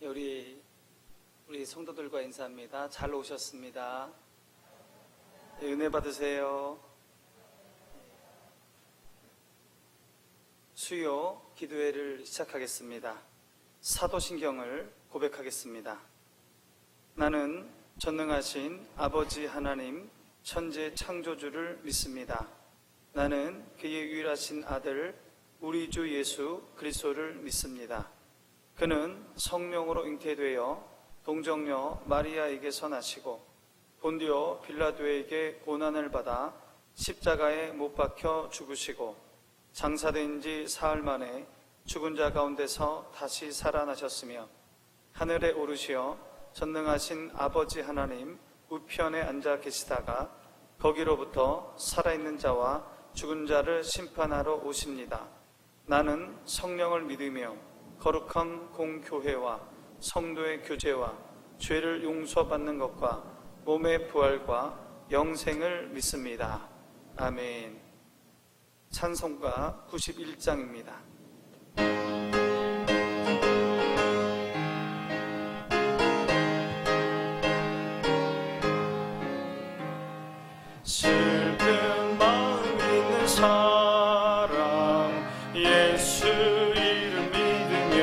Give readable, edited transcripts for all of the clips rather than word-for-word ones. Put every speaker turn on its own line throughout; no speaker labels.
우리 성도들과 인사합니다. 잘 오셨습니다. 은혜 받으세요. 수요 기도회를 시작하겠습니다. 사도신경을 고백하겠습니다. 나는 전능하신 아버지 하나님 천재 창조주를 믿습니다. 나는 그의 유일하신 아들 우리 주 예수 그리스도를 믿습니다. 그는 성령으로 잉태되어 동정녀 마리아에게서 나시고 본디오 빌라도에게 고난을 받아 십자가에 못 박혀 죽으시고 장사된 지 사흘 만에 죽은 자 가운데서 다시 살아나셨으며 하늘에 오르시어 전능하신 아버지 하나님 우편에 앉아 계시다가 거기로부터 살아있는 자와 죽은 자를 심판하러 오십니다. 나는 성령을 믿으며 거룩한 공교회와 성도의 교제와 죄를 용서받는 것과 몸의 부활과 영생을 믿습니다. 아멘. 찬송가 91장입니다. 슬픈 마음 있는 사람 예수 이름 믿으며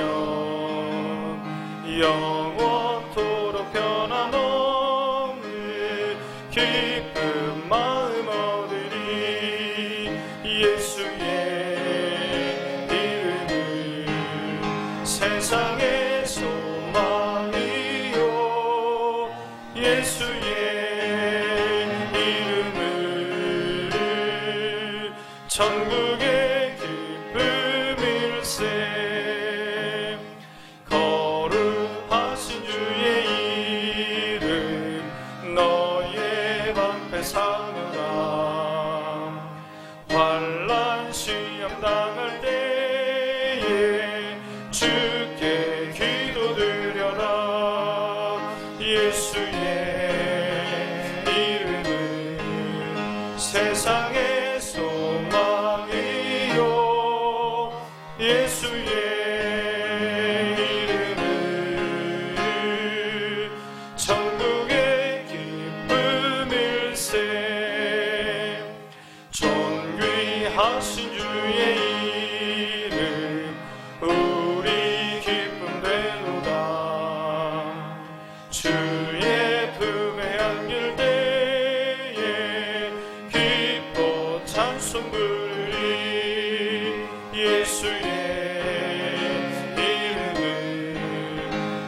영원토록 변함없는 기쁜 마음 얻으리. 예수의 이름은 세상의 소망이요 예수의 천국의 기쁨일세. 거룩하신 주의 이름 너의 방패 삼으라. 환난 시험 당할 때에 주께 기도드려라. 예수의 이름은 세상의 예수의 이름은 천국의 기쁨일세. 존귀하신 주의 이름 우리 기쁨 되도다. 주의 품에 안길 때에 기뻐 찬송 부르리. 예수의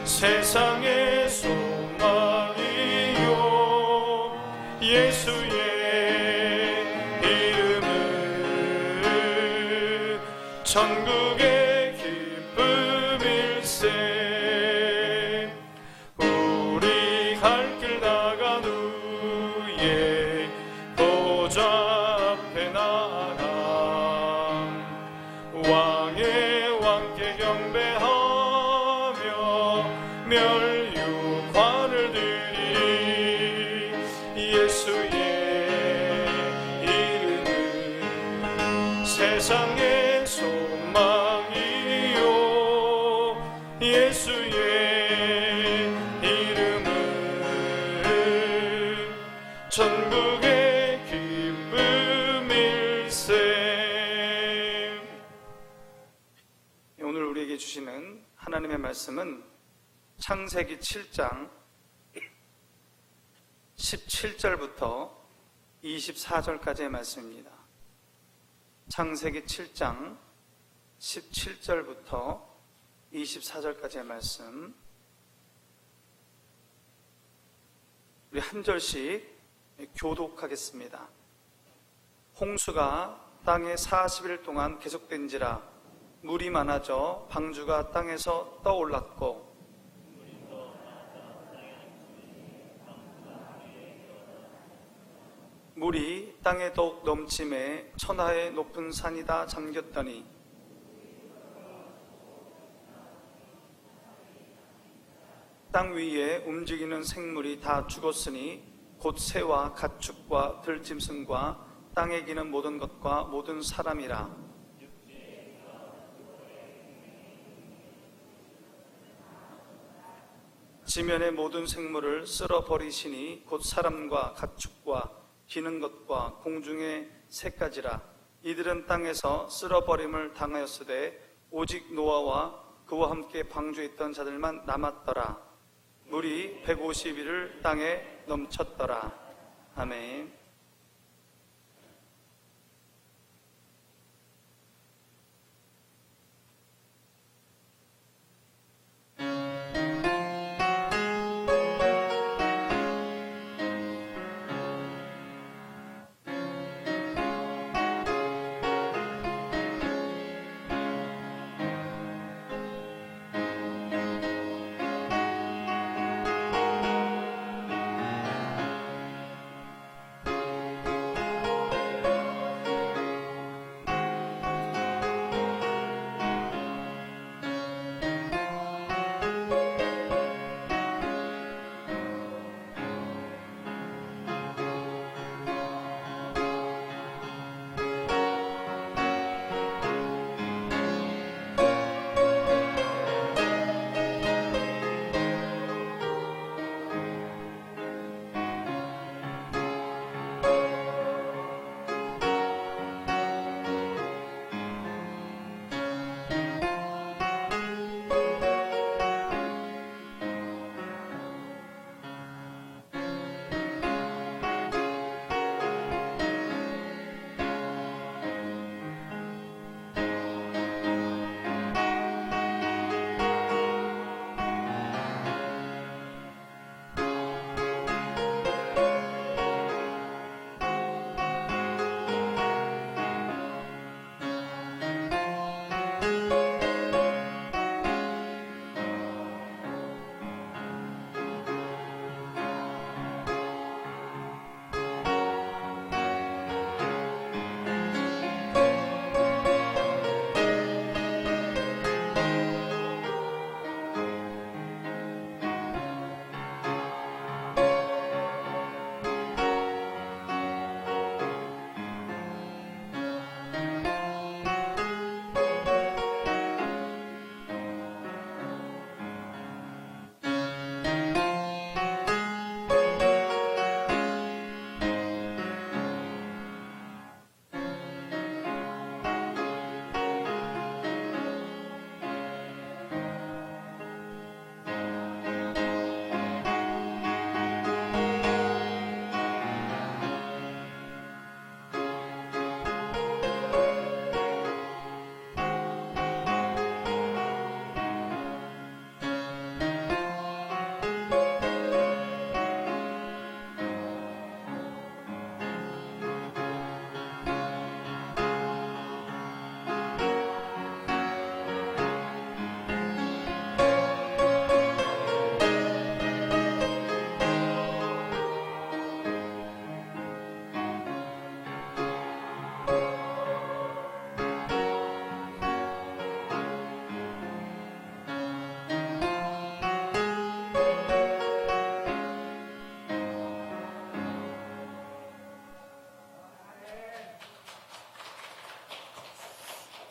세상의 소망이요 예수의 이름은 천국의 기쁨일세. 우리 갈 길 나간 후에 보좌 앞에 나아가 왕의 왕께 경배하며 멸류관을 드리리. 예수의 이름은 세상의 소망이요 예수의 이름은 천국의 기쁨일세. 오늘 우리에게 주시는 하나님의 말씀은 창세기 7장 17절부터 24절까지의 말씀입니다. 창세기 7장 17절부터 24절까지의 말씀, 우리 한 절씩 교독하겠습니다. 홍수가 땅에 40일 동안 계속된지라 물이 많아져 방주가 땅에서 떠올랐고 물이 땅에 더욱 넘침에 천하의 높은 산이 다 잠겼더니 땅 위에 움직이는 생물이 다 죽었으니 곧 새와 가축과 들짐승과 땅에 기는 모든 것과 모든 사람이라. 지면의 모든 생물을 쓸어버리시니 곧 사람과 가축과 기는 것과 공중의 새까지라. 이들은 땅에서 쓸어버림을 당하였으되 오직 노아와 그와 함께 방주에 있던 자들만 남았더라. 물이 150일을 땅에 넘쳤더라. 아멘.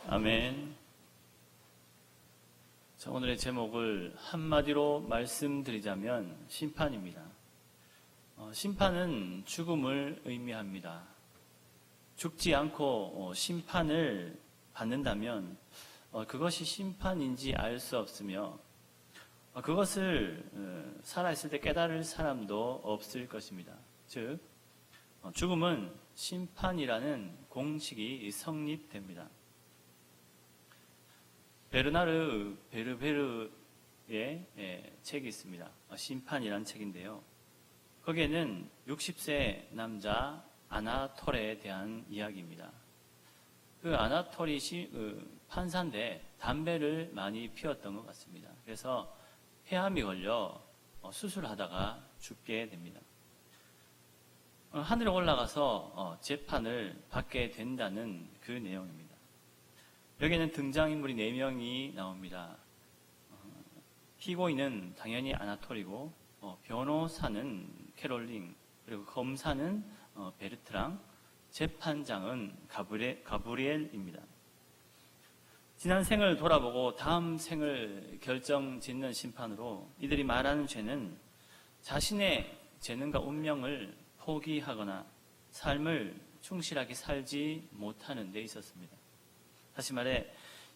아멘. 자, 오늘의 제목을 한마디로 말씀드리자면 심판입니다. 심판은 죽음을 의미합니다. 죽지 않고 심판을 받는다면 그것이 심판인지 알 수 없으며 그것을 살아있을 때 깨달을 사람도 없을 것입니다. 즉 죽음은 심판이라는 공식이 성립됩니다. 베르나르 베르베르의 책이 있습니다. 심판이라는 책인데요. 거기에는 60세 남자 아나톨에 대한 이야기입니다. 그 아나톨이 판사인데 담배를 많이 피웠던 것 같습니다. 그래서 폐암이 걸려 수술하다가 죽게 됩니다. 하늘에 올라가서 재판을 받게 된다는 그 내용입니다. 여기에는 등장인물이 4명이 나옵니다. 피고인은 당연히 아나톨이고 변호사는 캐롤링, 그리고 검사는 베르트랑, 재판장은 가브리엘입니다. 지난 생을 돌아보고 다음 생을 결정짓는 심판으로 이들이 말하는 죄는 자신의 재능과 운명을 포기하거나 삶을 충실하게 살지 못하는 데 있었습니다. 다시 말해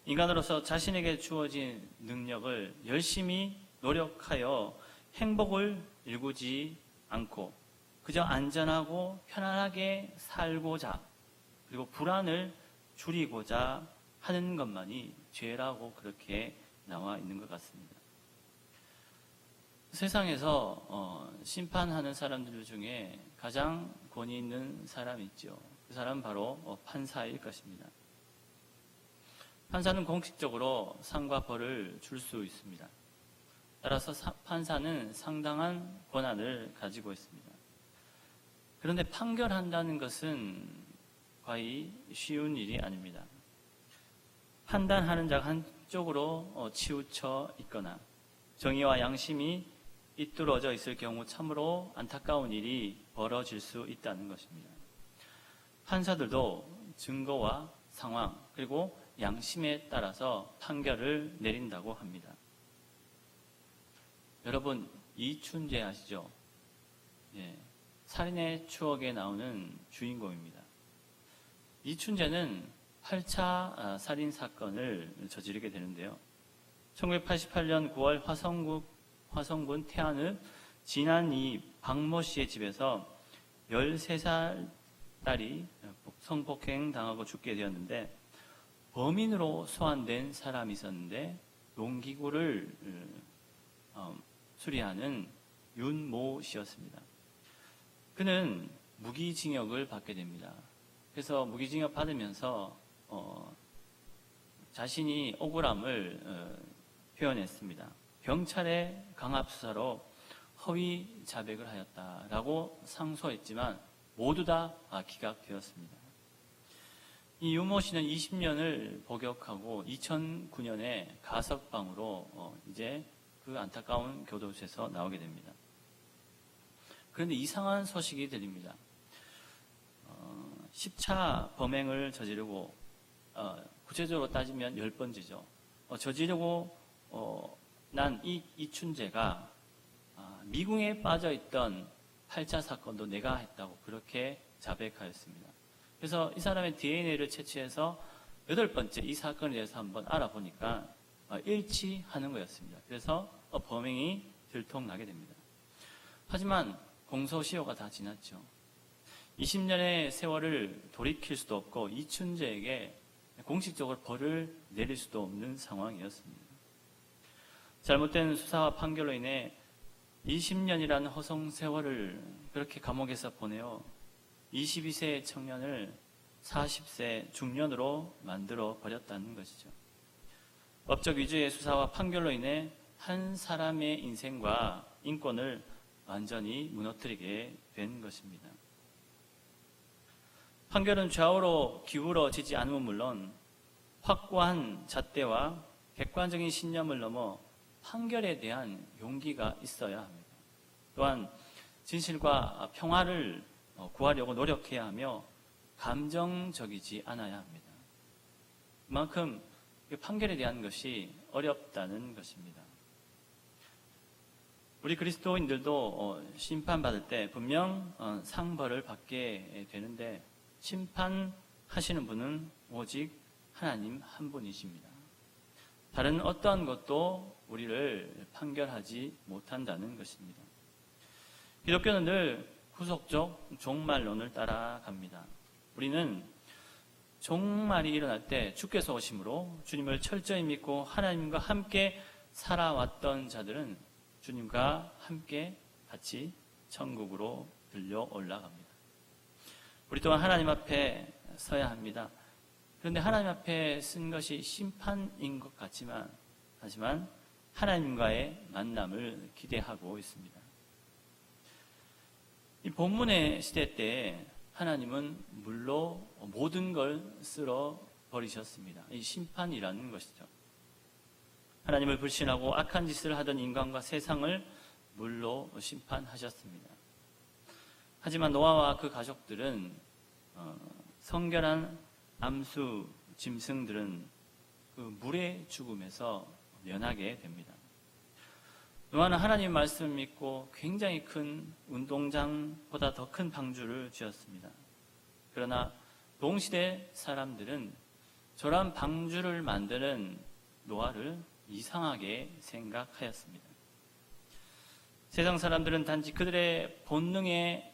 인간으로서 자신에게 주어진 능력을 열심히 노력하여 행복을 일구지 않고 그저 안전하고 편안하게 살고자 그리고 불안을 줄이고자 하는 것만이 죄라고 그렇게 나와 있는 것 같습니다. 세상에서 심판하는 사람들 중에 가장 권위 있는 사람이 있죠. 그 사람은 바로 판사일 것입니다. 판사는 공식적으로 상과 벌을 줄 수 있습니다. 따라서 판사는 상당한 권한을 가지고 있습니다. 그런데 판결한다는 것은 거의 쉬운 일이 아닙니다. 판단하는 자가 한쪽으로 치우쳐 있거나 정의와 양심이 삐뚤어져 있을 경우 참으로 안타까운 일이 벌어질 수 있다는 것입니다. 판사들도 증거와 상황 그리고 양심에 따라서 판결을 내린다고 합니다. 여러분 이춘재 아시죠? 예, 살인의 추억에 나오는 주인공입니다. 이춘재는 8차 살인 사건을 저지르게 되는데요. 1988년 9월 화성군 태안읍 진안이 박모 씨의 집에서 13살 딸이 성폭행 당하고 죽게 되었는데 범인으로 소환된 사람이 있었는데 농기구를 수리하는 윤모 씨였습니다. 그는 무기징역을 받게 됩니다. 그래서 무기징역 받으면서 자신이 억울함을 표현했습니다. 경찰의 강압수사로 허위 자백을 하였다라고 상소했지만 모두 다 기각되었습니다. 이 윤모 씨는 20년을 복역하고 2009년에 가석방으로 이제 그 안타까운 교도소에서 나오게 됩니다. 그런데 이상한 소식이 들립니다. 10차 범행을 저지르고 구체적으로 따지면 10번째죠. 저지르고 난 이춘재가 미궁에 빠져있던 8차 사건도 내가 했다고 그렇게 자백하였습니다. 그래서 이 사람의 DNA를 채취해서 8번째 이 사건에 대해서 한번 알아보니까 일치하는 거였습니다. 그래서 범행이 들통나게 됩니다. 하지만 공소시효가 다 지났죠. 20년의 세월을 돌이킬 수도 없고 이춘재에게 공식적으로 벌을 내릴 수도 없는 상황이었습니다. 잘못된 수사와 판결로 인해 20년이라는 허송 세월을 그렇게 감옥에서 보내어 22세 청년을 40세 중년으로 만들어 버렸다는 것이죠. 법적 위주의 수사와 판결로 인해 한 사람의 인생과 인권을 완전히 무너뜨리게 된 것입니다. 판결은 좌우로 기울어지지 않으면 물론 확고한 잣대와 객관적인 신념을 넘어 판결에 대한 용기가 있어야 합니다. 또한 진실과 평화를 구하려고 노력해야 하며 감정적이지 않아야 합니다. 그만큼 판결에 대한 것이 어렵다는 것입니다. 우리 그리스도인들도 심판받을 때 분명 상벌을 받게 되는데 심판하시는 분은 오직 하나님 한 분이십니다. 다른 어떠한 것도 우리를 판결하지 못한다는 것입니다. 기독교는 늘 후속적 종말론을 따라갑니다. 우리는 종말이 일어날 때 주께서 오심으로 주님을 철저히 믿고 하나님과 함께 살아왔던 자들은 주님과 함께 같이 천국으로 들려 올라갑니다. 우리 또한 하나님 앞에 서야 합니다. 그런데 하나님 앞에 쓴 것이 심판인 것 같지만 하지만 하나님과의 만남을 기대하고 있습니다. 이 본문의 시대 때 하나님은 물로 모든 걸 쓸어 버리셨습니다. 이 심판이라는 것이죠. 하나님을 불신하고 악한 짓을 하던 인간과 세상을 물로 심판하셨습니다. 하지만 노아와 그 가족들은 성결한 암수 짐승들은 그 그 물의 죽음에서 면하게 됩니다. 노아는 하나님의 말씀을 믿고 굉장히 큰 운동장보다 더 큰 방주를 지었습니다. 그러나 동시대 사람들은 저런 방주를 만드는 노아를 이상하게 생각하였습니다. 세상 사람들은 단지 그들의 본능의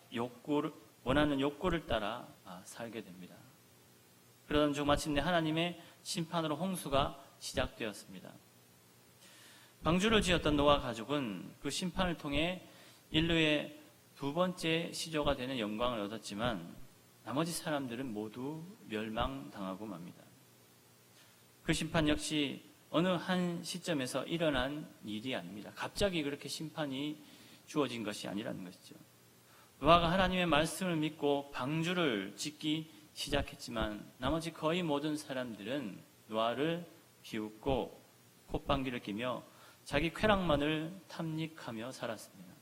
원하는 욕구를 따라 살게 됩니다. 그러던 중 마침내 하나님의 심판으로 홍수가 시작되었습니다. 방주를 지었던 노아 가족은 그 심판을 통해 인류의 두 번째 시조가 되는 영광을 얻었지만 나머지 사람들은 모두 멸망당하고 맙니다. 그 심판 역시 어느 한 시점에서 일어난 일이 아닙니다. 갑자기 그렇게 심판이 주어진 것이 아니라는 것이죠. 노아가 하나님의 말씀을 믿고 방주를 짓기 시작했지만 나머지 거의 모든 사람들은 노아를 비웃고 콧방귀를 끼며 자기 쾌락만을 탐닉하며 살았습니다.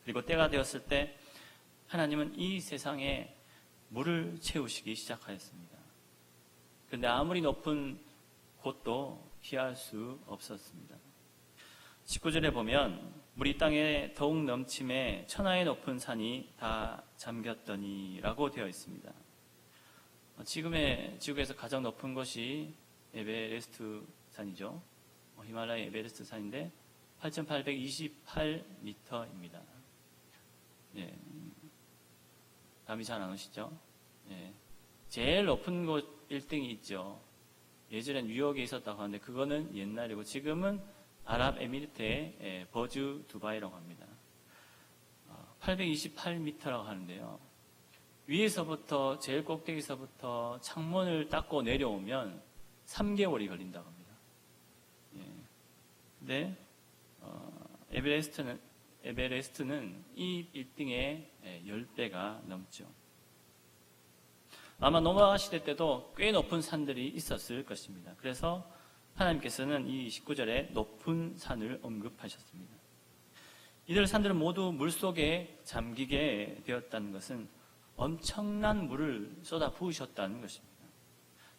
그리고 때가 되었을 때 하나님은 이 세상에 물을 채우시기 시작하였습니다. 그런데 아무리 높은 곳도 피할 수 없었습니다. 19절에 보면 물이 땅에 더욱 넘침에 천하의 높은 산이 다 잠겼더니라고 되어 있습니다. 지금의 지구에서 가장 높은 곳이 에베레스트 산이죠. 히말라야 에베레스트 산인데 8,828m입니다. 예. 감이 잘 안 오시죠? 예. 제일 높은 곳 1등이 있죠. 예전엔 뉴욕에 있었다고 하는데 그거는 옛날이고 지금은 아랍에미리트의 버즈 두바이라고 합니다. 828m라고 하는데요. 위에서부터 제일 꼭대기서부터 창문을 닦고 내려오면 3개월이 걸린다고 합니다. 예. 근데 에베레스트는 이 1등의 10배가 넘죠. 아마 노아 시대 때도 꽤 높은 산들이 있었을 것입니다. 그래서 하나님께서는 이 19절에 높은 산을 언급하셨습니다. 이들 산들은 모두 물속에 잠기게 되었다는 것은 엄청난 물을 쏟아 부으셨다는 것입니다.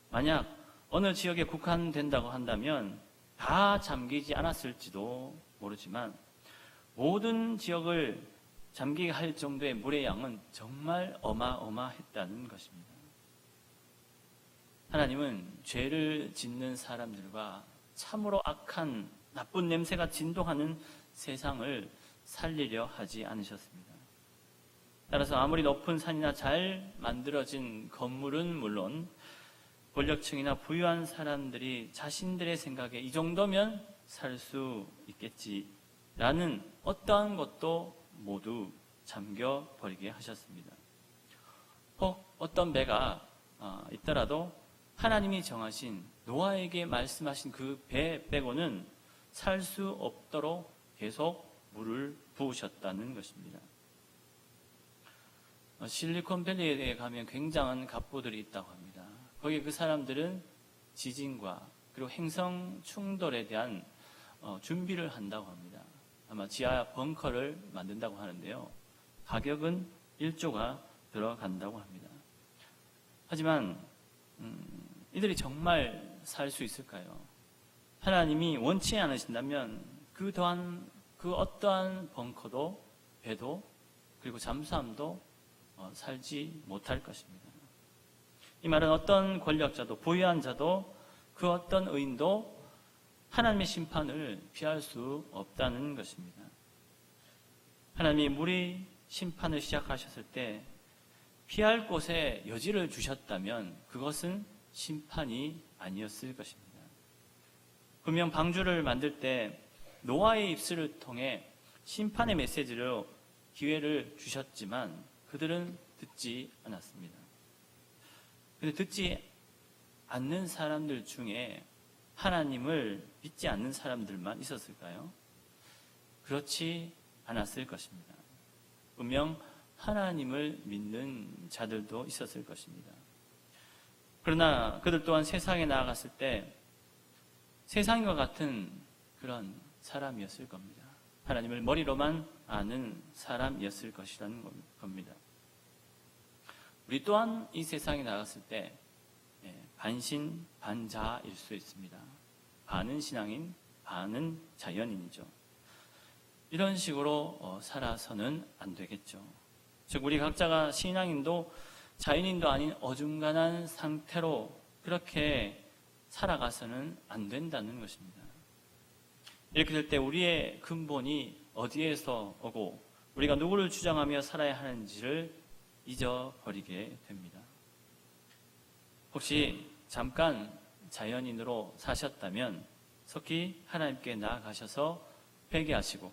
만약 어느 지역에 국한된다고 한다면 다 잠기지 않았을지도 모르지만 모든 지역을 잠기게 할 정도의 물의 양은 정말 어마어마했다는 것입니다. 하나님은 죄를 짓는 사람들과 참으로 악한 나쁜 냄새가 진동하는 세상을 살리려 하지 않으셨습니다. 따라서 아무리 높은 산이나 잘 만들어진 건물은 물론 권력층이나 부유한 사람들이 자신들의 생각에 이 정도면 살 수 있겠지라는 어떠한 것도 모두 잠겨버리게 하셨습니다. 혹 어떤 배가 있더라도 하나님이 정하신 노아에게 말씀하신 그 배 빼고는 살 수 없도록 계속 물을 부으셨다는 것입니다. 실리콘밸리에 가면 굉장한 갑부들이 있다고 합니다. 거기 그 사람들은 지진과 그리고 행성 충돌에 대한 준비를 한다고 합니다. 아마 지하 벙커를 만든다고 하는데요. 가격은 1조가 들어간다고 합니다. 하지만 이들이 정말 살 수 있을까요? 하나님이 원치 않으신다면 그 어떠한 벙커도 배도 그리고 잠수함도 살지 못할 것입니다. 이 말은 어떤 권력자도 부유한 자도 그 어떤 의인도 하나님의 심판을 피할 수 없다는 것입니다. 하나님이 물의 심판을 시작하셨을 때 피할 곳에 여지를 주셨다면 그것은 심판이 아니었을 것입니다. 분명 방주를 만들 때 노아의 입술을 통해 심판의 메시지로 기회를 주셨지만 그들은 듣지 않았습니다. 그런데 듣지 않는 사람들 중에 하나님을 믿지 않는 사람들만 있었을까요? 그렇지 않았을 것입니다. 분명 하나님을 믿는 자들도 있었을 것입니다. 그러나 그들 또한 세상에 나아갔을 때 세상과 같은 그런 사람이었을 겁니다. 하나님을 머리로만 아는 사람이었을 것이라는 겁니다. 우리 또한 이 세상에 나갔을 때 반자일 수 있습니다. 반은 신앙인, 반은 자연인이죠. 이런 식으로 살아서는 안 되겠죠. 즉 우리 각자가 신앙인도 자연인도 아닌 어중간한 상태로 그렇게 살아가서는 안 된다는 것입니다. 이렇게 될 때 우리의 근본이 어디에서 오고 우리가 누구를 주장하며 살아야 하는지를 잊어버리게 됩니다. 혹시 잠깐 자연인으로 사셨다면 속히 하나님께 나아가셔서 회개하시고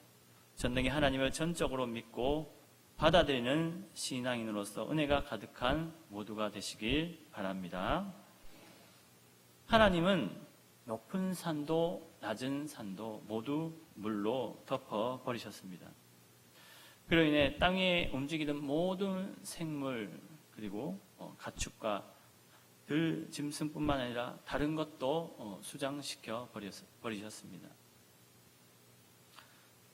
전능히 하나님을 전적으로 믿고 받아들이는 신앙인으로서 은혜가 가득한 모두가 되시길 바랍니다. 하나님은 높은 산도 낮은 산도 모두 물로 덮어버리셨습니다. 그로 인해 땅 위에 움직이는 모든 생물 그리고 가축과 들 짐승뿐만 아니라 다른 것도 수장시켜 버리셨습니다.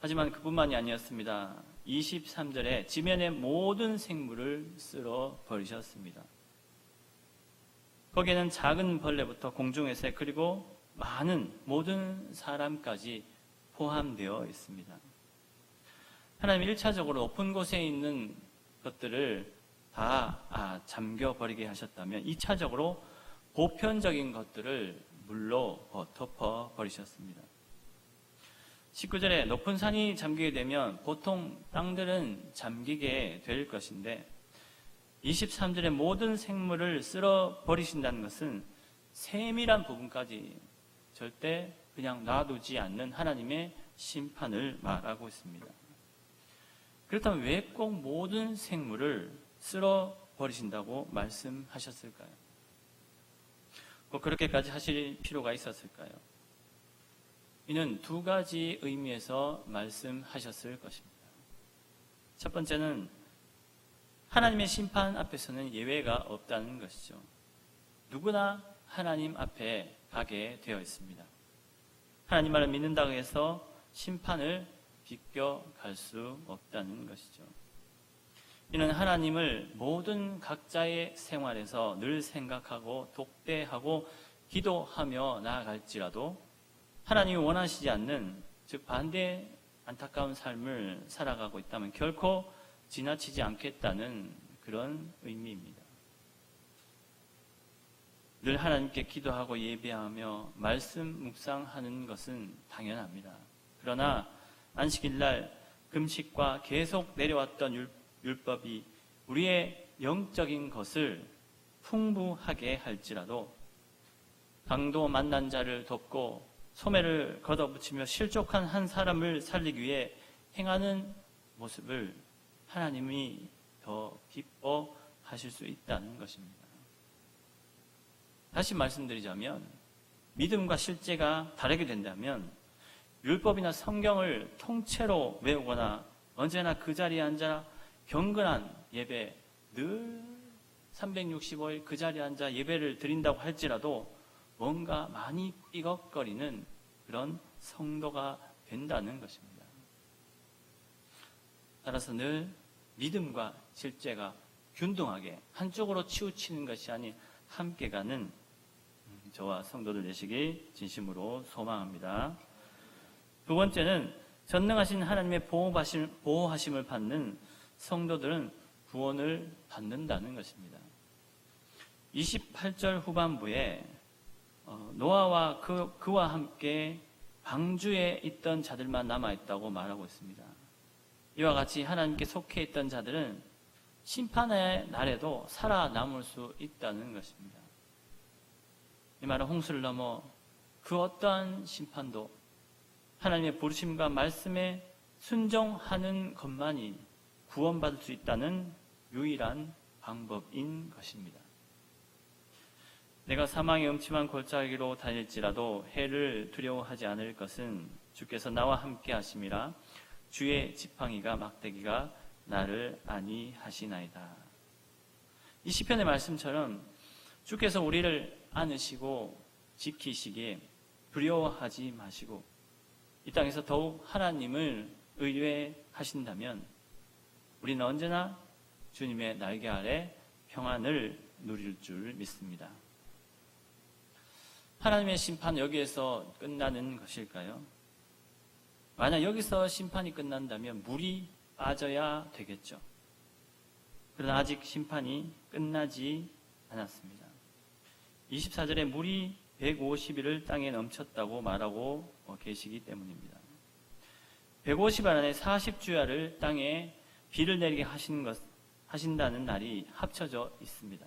하지만 그뿐만이 아니었습니다. 23절에 지면의 모든 생물을 쓸어 버리셨습니다. 거기에는 작은 벌레부터 공중의 새 그리고 많은 모든 사람까지 포함되어 있습니다. 하나님이 1차적으로 높은 곳에 있는 것들을 다 잠겨버리게 하셨다면 2차적으로 보편적인 것들을 물로 덮어버리셨습니다. 19절에 높은 산이 잠기게 되면 보통 땅들은 잠기게 될 것인데 23절에 모든 생물을 쓸어버리신다는 것은 세밀한 부분까지 절대 그냥 놔두지 않는 하나님의 심판을 말하고 있습니다. 그렇다면 왜 꼭 모든 생물을 쓸어버리신다고 말씀하셨을까요? 꼭 그렇게까지 하실 필요가 있었을까요? 이는 두 가지 의미에서 말씀하셨을 것입니다. 첫 번째는 하나님의 심판 앞에서는 예외가 없다는 것이죠. 누구나 하나님 앞에 가게 되어 있습니다. 하나님 말을 믿는다고 해서 심판을 비껴갈 수 없다는 것이죠. 이는 하나님을 모든 각자의 생활에서 늘 생각하고 독대하고 기도하며 나아갈지라도 하나님이 원하시지 않는 즉 반대의 안타까운 삶을 살아가고 있다면 결코 지나치지 않겠다는 그런 의미입니다. 늘 하나님께 기도하고 예배하며 말씀 묵상하는 것은 당연합니다. 그러나 안식일날 금식과 계속 내려왔던 율법이 우리의 영적인 것을 풍부하게 할지라도 강도 만난 자를 돕고 소매를 걷어붙이며 실족한 한 사람을 살리기 위해 행하는 모습을 하나님이 더 기뻐하실 수 있다는 것입니다. 다시 말씀드리자면 믿음과 실제가 다르게 된다면 율법이나 성경을 통째로 외우거나 언제나 그 자리에 앉아 경건한 예배, 늘 365일 그 자리에 앉아 예배를 드린다고 할지라도 뭔가 많이 삐걱거리는 그런 성도가 된다는 것입니다. 따라서 늘 믿음과 실제가 균등하게 한쪽으로 치우치는 것이 아닌 함께 가는 저와 성도들 되시길 진심으로 소망합니다. 두 번째는 전능하신 하나님의 보호하심을 받는 성도들은 구원을 받는다는 것입니다. 28절 후반부에 노아와 그와 함께 방주에 있던 자들만 남아있다고 말하고 있습니다. 이와 같이 하나님께 속해 있던 자들은 심판의 날에도 살아남을 수 있다는 것입니다. 이 말은 홍수를 넘어 그 어떠한 심판도 하나님의 부르심과 말씀에 순종하는 것만이 구원받을 수 있다는 유일한 방법인 것입니다. 내가 사망의 음침한 골짜기로 다닐지라도 해를 두려워하지 않을 것은 주께서 나와 함께 하심이라 주의 지팡이가 막대기가 나를 안위하시나이다. 이 시편의 말씀처럼 주께서 우리를 안으시고 지키시기에 두려워하지 마시고 이 땅에서 더욱 하나님을 의뢰하신다면 우리는 언제나 주님의 날개 아래 평안을 누릴 줄 믿습니다. 하나님의 심판 여기에서 끝나는 것일까요? 만약 여기서 심판이 끝난다면 물이 빠져야 되겠죠. 그러나 아직 심판이 끝나지 않았습니다. 24절에 물이 150일을 땅에 넘쳤다고 말하고 계시기 때문입니다. 150일 안에 40주야를 땅에 비를 내리게 하신다는 날이 합쳐져 있습니다.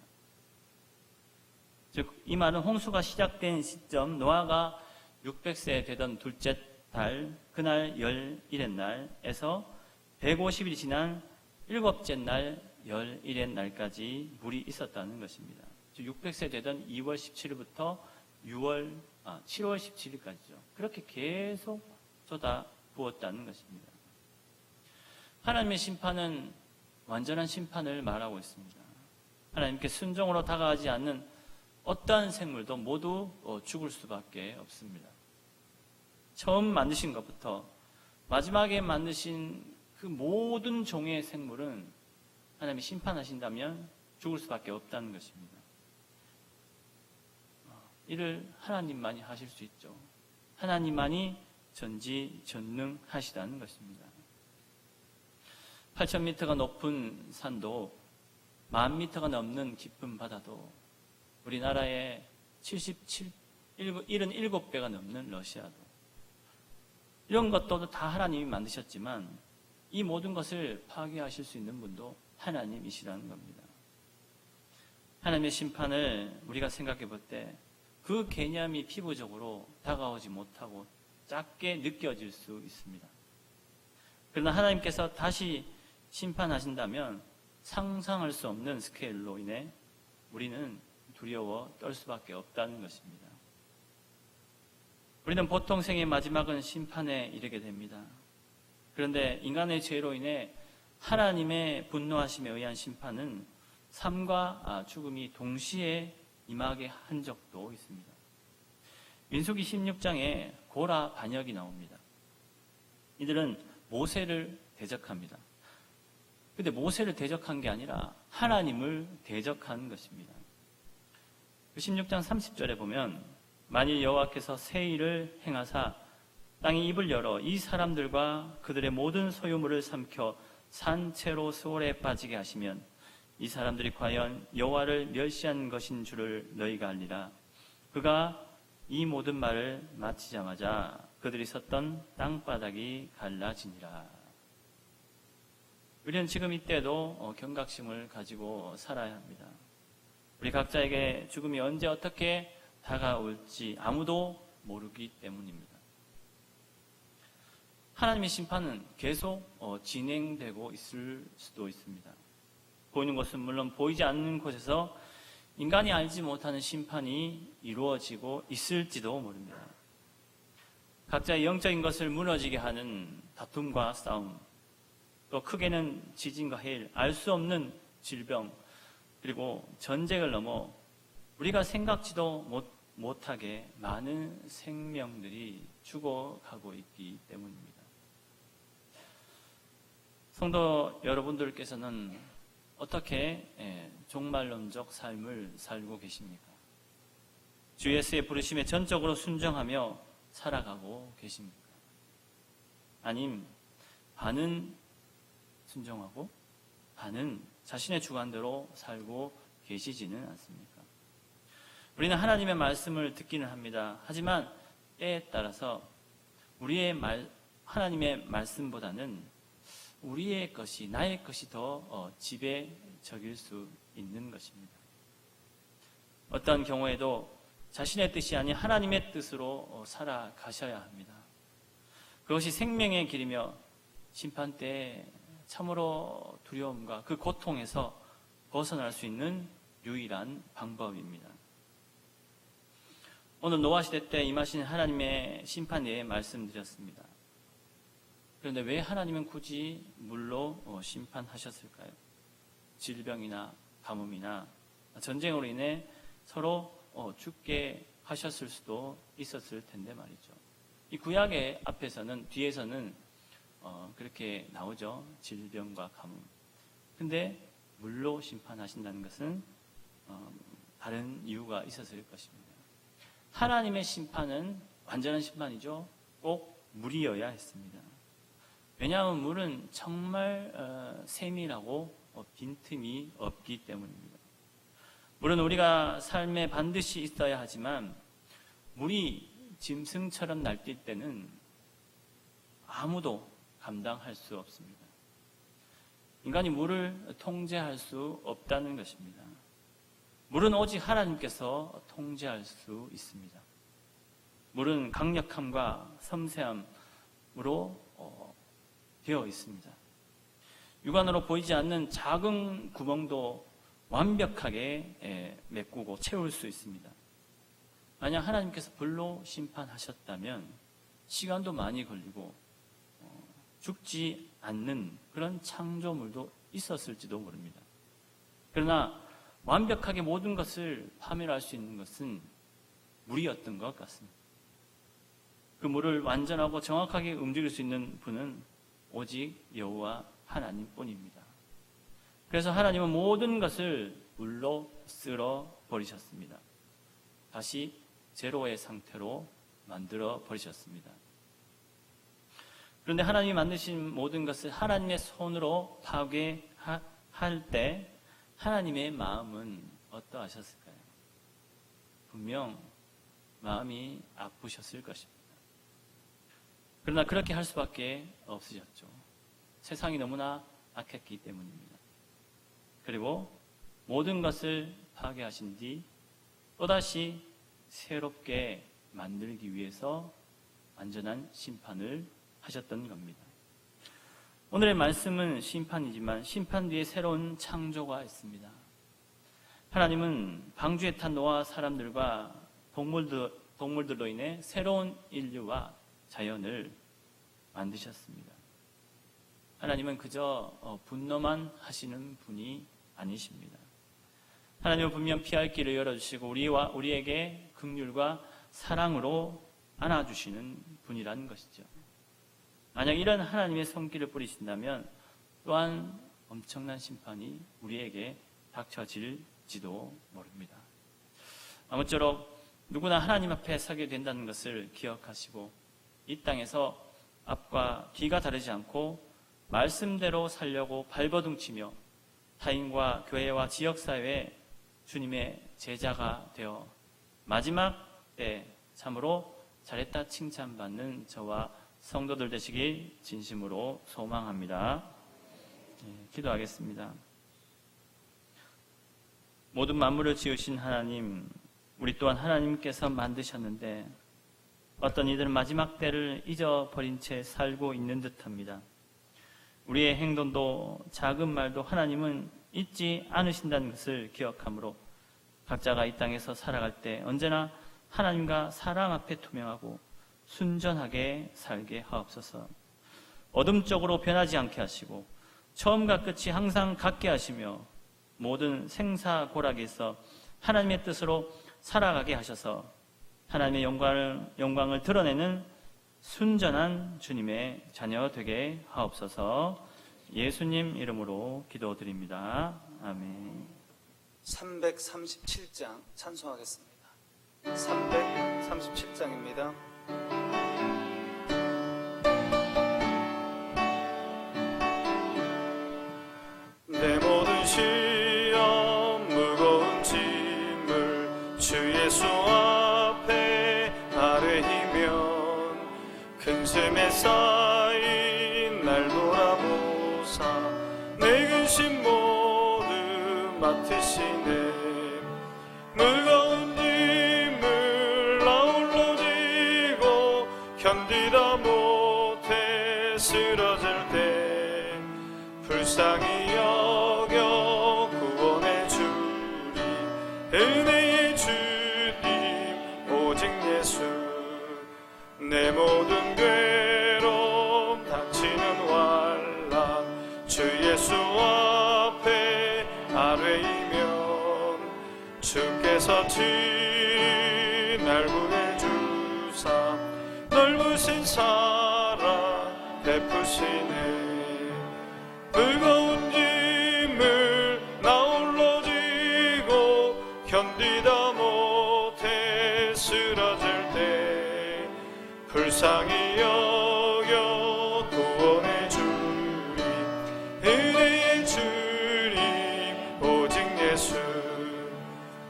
즉, 이 말은 홍수가 시작된 시점, 노아가 600세 되던 둘째 달, 그날 열일의 날에서 150일이 지난 일곱째 날, 열일의 날까지 물이 있었다는 것입니다. 즉, 600세 되던 2월 17일부터 7월 17일까지죠. 그렇게 계속 쏟아 부었다는 것입니다. 하나님의 심판은 완전한 심판을 말하고 있습니다. 하나님께 순종으로 다가가지 않는 어떠한 생물도 모두 죽을 수밖에 없습니다. 처음 만드신 것부터 마지막에 만드신 그 모든 종의 생물은 하나님이 심판하신다면 죽을 수밖에 없다는 것입니다. 이를 하나님만이 하실 수 있죠. 하나님만이 전지전능하시다는 것입니다. 8,000m가 높은 산도 10,000m가 넘는 깊은 바다도 우리나라의 77배가 넘는 러시아도 이런 것도 다 하나님이 만드셨지만 이 모든 것을 파괴하실 수 있는 분도 하나님이시라는 겁니다. 하나님의 심판을 우리가 생각해 볼 때 그 개념이 피부적으로 다가오지 못하고 작게 느껴질 수 있습니다. 그러나 하나님께서 다시 심판하신다면 상상할 수 없는 스케일로 인해 우리는 두려워 떨 수밖에 없다는 것입니다. 우리는 보통 생의 마지막은 심판에 이르게 됩니다. 그런데 인간의 죄로 인해 하나님의 분노하심에 의한 심판은 삶과 죽음이 동시에 임하게 한 적도 있습니다. 민수기 16장에 고라 반역이 나옵니다. 이들은 모세를 대적합니다. 그런데 모세를 대적한 게 아니라 하나님을 대적한 것입니다. 16장 30절에 보면 만일 여호와께서 새 일을 행하사 땅의 입을 열어 이 사람들과 그들의 모든 소유물을 삼켜 산채로 수월에 빠지게 하시면 이 사람들이 과연 여호와를 멸시한 것인 줄을 너희가 알리라. 그가 이 모든 말을 마치자마자 그들이 섰던 땅바닥이 갈라지니라. 우리는 지금 이때도 경각심을 가지고 살아야 합니다. 우리 각자에게 죽음이 언제 어떻게 다가올지 아무도 모르기 때문입니다. 하나님의 심판은 계속 진행되고 있을 수도 있습니다. 보이는 것은 물론 보이지 않는 곳에서 인간이 알지 못하는 심판이 이루어지고 있을지도 모릅니다. 각자의 영적인 것을 무너지게 하는 다툼과 싸움, 또 크게는 지진과 해일, 알 수 없는 질병, 그리고 전쟁을 넘어 우리가 생각지도 못하게 많은 생명들이 죽어가고 있기 때문입니다. 성도 여러분들께서는 어떻게 종말론적 삶을 살고 계십니까? 주 예수의 부르심에 전적으로 순종하며 살아가고 계십니까? 아님 반은 순종하고 반은 자신의 주관대로 살고 계시지는 않습니까? 우리는 하나님의 말씀을 듣기는 합니다. 하지만 때에 따라서 하나님의 말씀보다는 우리의 것이, 나의 것이 더 지배적일 수 있는 것입니다. 어떤 경우에도 자신의 뜻이 아닌 하나님의 뜻으로 살아가셔야 합니다. 그것이 생명의 길이며 심판 때 참으로 두려움과 그 고통에서 벗어날 수 있는 유일한 방법입니다. 오늘 노아 시대 때 임하신 하나님의 심판에 말씀드렸습니다. 그런데 왜 하나님은 굳이 물로 심판하셨을까요? 질병이나 가뭄이나 전쟁으로 인해 서로 죽게 하셨을 수도 있었을 텐데 말이죠. 이 구약의 뒤에서는 그렇게 나오죠. 질병과 가뭄. 근데 물로 심판하신다는 것은 다른 이유가 있었을 것입니다. 하나님의 심판은 완전한 심판이죠. 꼭 물이어야 했습니다. 왜냐하면 물은 정말 세밀하고 빈틈이 없기 때문입니다. 물은 우리가 삶에 반드시 있어야 하지만 물이 짐승처럼 날뛸 때는 아무도 감당할 수 없습니다. 인간이 물을 통제할 수 없다는 것입니다. 물은 오직 하나님께서 통제할 수 있습니다. 물은 강력함과 섬세함으로 되어 있습니다. 육안으로 보이지 않는 작은 구멍도 완벽하게 메꾸고 채울 수 있습니다. 만약 하나님께서 불로 심판하셨다면 시간도 많이 걸리고 죽지 않는 그런 창조물도 있었을지도 모릅니다. 그러나 완벽하게 모든 것을 파멸할 수 있는 것은 물이었던 것 같습니다. 그 물을 완전하고 정확하게 움직일 수 있는 분은 오직 여호와 하나님뿐입니다. 그래서 하나님은 모든 것을 물로 쓸어 버리셨습니다. 다시 제로의 상태로 만들어 버리셨습니다. 그런데 하나님이 만드신 모든 것을 하나님의 손으로 파괴할 때 하나님의 마음은 어떠하셨을까요? 분명 마음이 아프셨을 것입니다. 그러나 그렇게 할 수밖에 없으셨죠. 세상이 너무나 악했기 때문입니다. 그리고 모든 것을 파괴하신 뒤 또다시 새롭게 만들기 위해서 완전한 심판을 하셨던 겁니다. 오늘의 말씀은 심판이지만 심판 뒤에 새로운 창조가 있습니다. 하나님은 방주에 탄 노아와 사람들과 동물들로 인해 새로운 인류와 자연을 만드셨습니다. 하나님은 그저 분노만 하시는 분이 아니십니다. 하나님은 분명 피할 길을 열어주시고 우리에게 긍휼과 사랑으로 안아주시는 분이라는 것이죠. 만약 이런 하나님의 손길을 뿌리신다면 또한 엄청난 심판이 우리에게 닥쳐질지도 모릅니다. 아무쪼록 누구나 하나님 앞에 서게 된다는 것을 기억하시고 이 땅에서 앞과 뒤가 다르지 않고 말씀대로 살려고 발버둥치며 타인과 교회와 지역사회에 주님의 제자가 되어 마지막 때 참으로 잘했다 칭찬받는 저와 성도들 되시길 진심으로 소망합니다. 기도하겠습니다. 모든 만물을 지으신 하나님, 우리 또한 하나님께서 만드셨는데 어떤 이들은 마지막 때를 잊어버린 채 살고 있는 듯합니다. 우리의 행동도 작은 말도 하나님은 잊지 않으신다는 것을 기억하므로 각자가 이 땅에서 살아갈 때 언제나 하나님과 사람 앞에 투명하고 순전하게 살게 하옵소서. 어둠 쪽으로 변하지 않게 하시고 처음과 끝이 항상 같게 하시며 모든 생사고락에서 하나님의 뜻으로 살아가게 하셔서 하나님의 영광을 드러내는 순전한 주님의 자녀 되게 하옵소서. 예수님 이름으로 기도드립니다. 아멘.
337장 찬송하겠습니다. 337장입니다. 내 모든 시험 무거운 짐을 주 예수 앞에 아뢰이면 근심에 쌓인 날 돌아보사 내 근심 모두 맡으시네. 무거운 짐을 아울러 지고 견디다 못해 쓰러질 때 불쌍히 여겨 구원해 주리. 은혜의 주님 오직 예수. 내 모든 괴로움 닥치는 환난 주 예수 앞에 아뢰이면 주께서 날 구해 주사 넓으신 사랑 베푸시네. 무거운 짐을 나홀로 지고 견디다 못해 쓰러 구원의 주님, 은혜의 주님, 오직 예수.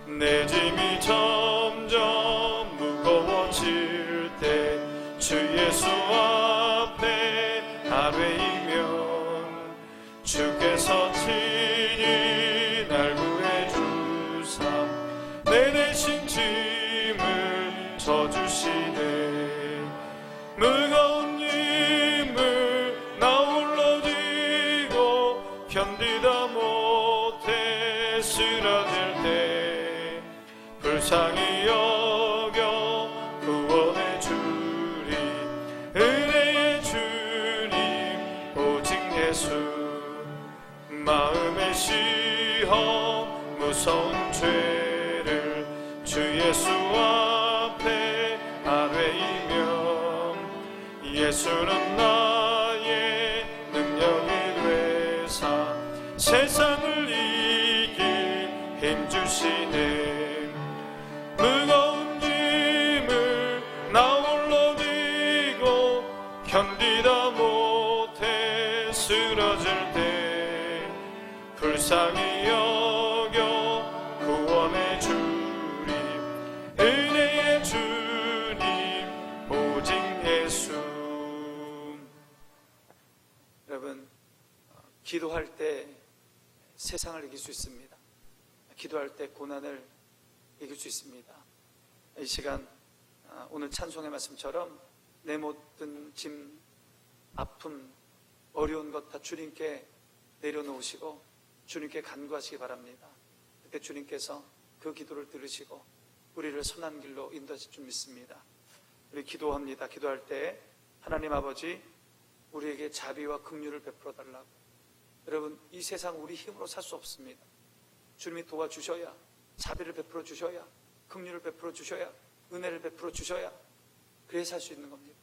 내 짐이 점점 무거워질 때 주 예수 앞에 아뢰이면 주께서 친히 날 구해주사 내 대신 짐을 져주시네. 무거운 짐을 나 홀로 지고 견디다 못해 쓰러질 때 불쌍히 여겨 구원의 주님, 은혜의 주님, 오직 예수. 마음의 시험 무서운 죄를 주 예수 앞에 아뢰이면 예수는 나의 능력이 되사 세상을 이길 힘 주시네. 무거운 짐을 나 홀로 지고 견디다 못해 쓰러질 때 불쌍히 여겨 구원의 주님, 은혜의 주님, 오직 예수. 여러분, 기도할 때 세상을 이길 수 있습니다. 기도할 때 고난을 이길 수 있습니다. 이 시간 오늘 찬송의 말씀처럼 내 모든 짐, 아픔, 어려운 것 다 주님께 내려놓으시고 주님께 간구하시기 바랍니다. 그때 주님께서 그 기도를 들으시고 우리를 선한 길로 인도하실 줄 믿습니다. 우리 기도합니다. 기도할 때 하나님 아버지, 우리에게 자비와 긍휼을 베풀어 달라고. 여러분, 이 세상 우리 힘으로 살 수 없습니다. 주님이 도와주셔야, 자비를 베풀어 주셔야, 긍휼을 베풀어 주셔야, 은혜를 베풀어 주셔야 그래야 살 수 있는 겁니다.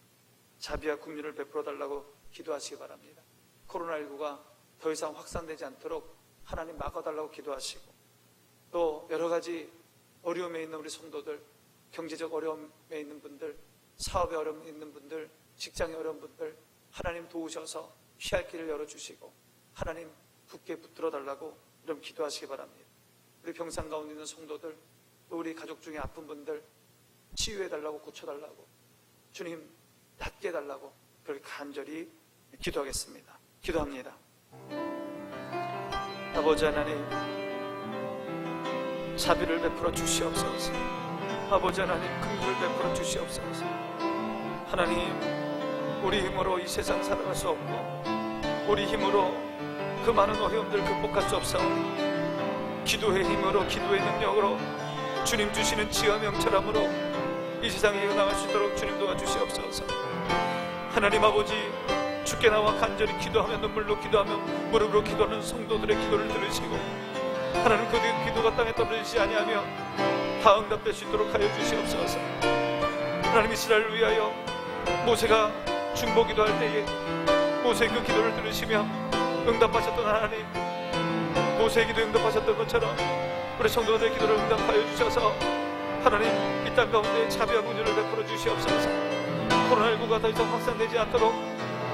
자비와 긍휼을 베풀어 달라고 기도하시기 바랍니다. 코로나19가 더 이상 확산되지 않도록 하나님 막아달라고 기도하시고, 또 여러 가지 어려움에 있는 우리 성도들, 경제적 어려움에 있는 분들, 사업에 어려움에 있는 분들, 직장에 어려운 분들 하나님 도우셔서 피할 길을 열어주시고 하나님 굳게 붙들어 달라고 이런 기도하시기 바랍니다. 우리 병상 가운데 있는 성도들, 또 우리 가족 중에 아픈 분들 치유해 달라고, 고쳐달라고, 주님 낫게 해달라고 그렇게 간절히 기도하겠습니다. 기도합니다. 아버지 하나님, 자비를 베풀어 주시옵소서. 아버지 하나님, 긍휼을 베풀어 주시옵소서. 하나님, 우리 힘으로 이 세상 살아갈 수 없고 우리 힘으로 그 많은 어려움들 극복할 수 없사오니 기도의 힘으로, 기도의 능력으로, 주님 주시는 지혜와 명철함으로 이 세상에 이어나갈 수 있도록 주님 도와주시옵소서. 하나님 아버지, 주께 나와 간절히 기도하며 눈물로 기도하며 무릎으로 기도하는 성도들의 기도를 들으시고 하나님 그 기도가 땅에 떨어지지 아니하며 다 응답될 수 있도록 하여 주시옵소서. 하나님, 이스라엘을 위하여 모세가 중보 기도할 때에 모세의 그 기도를 들으시며 응답하셨던 하나님, 모세의 기도 응답하셨던 것처럼 우리 성도들의 기도를 응답하여 주셔서 하나님, 이 땅 가운데 자비와 긍휼을 베풀어 주시옵소서. 코로나19가 더 이상 확산되지 않도록,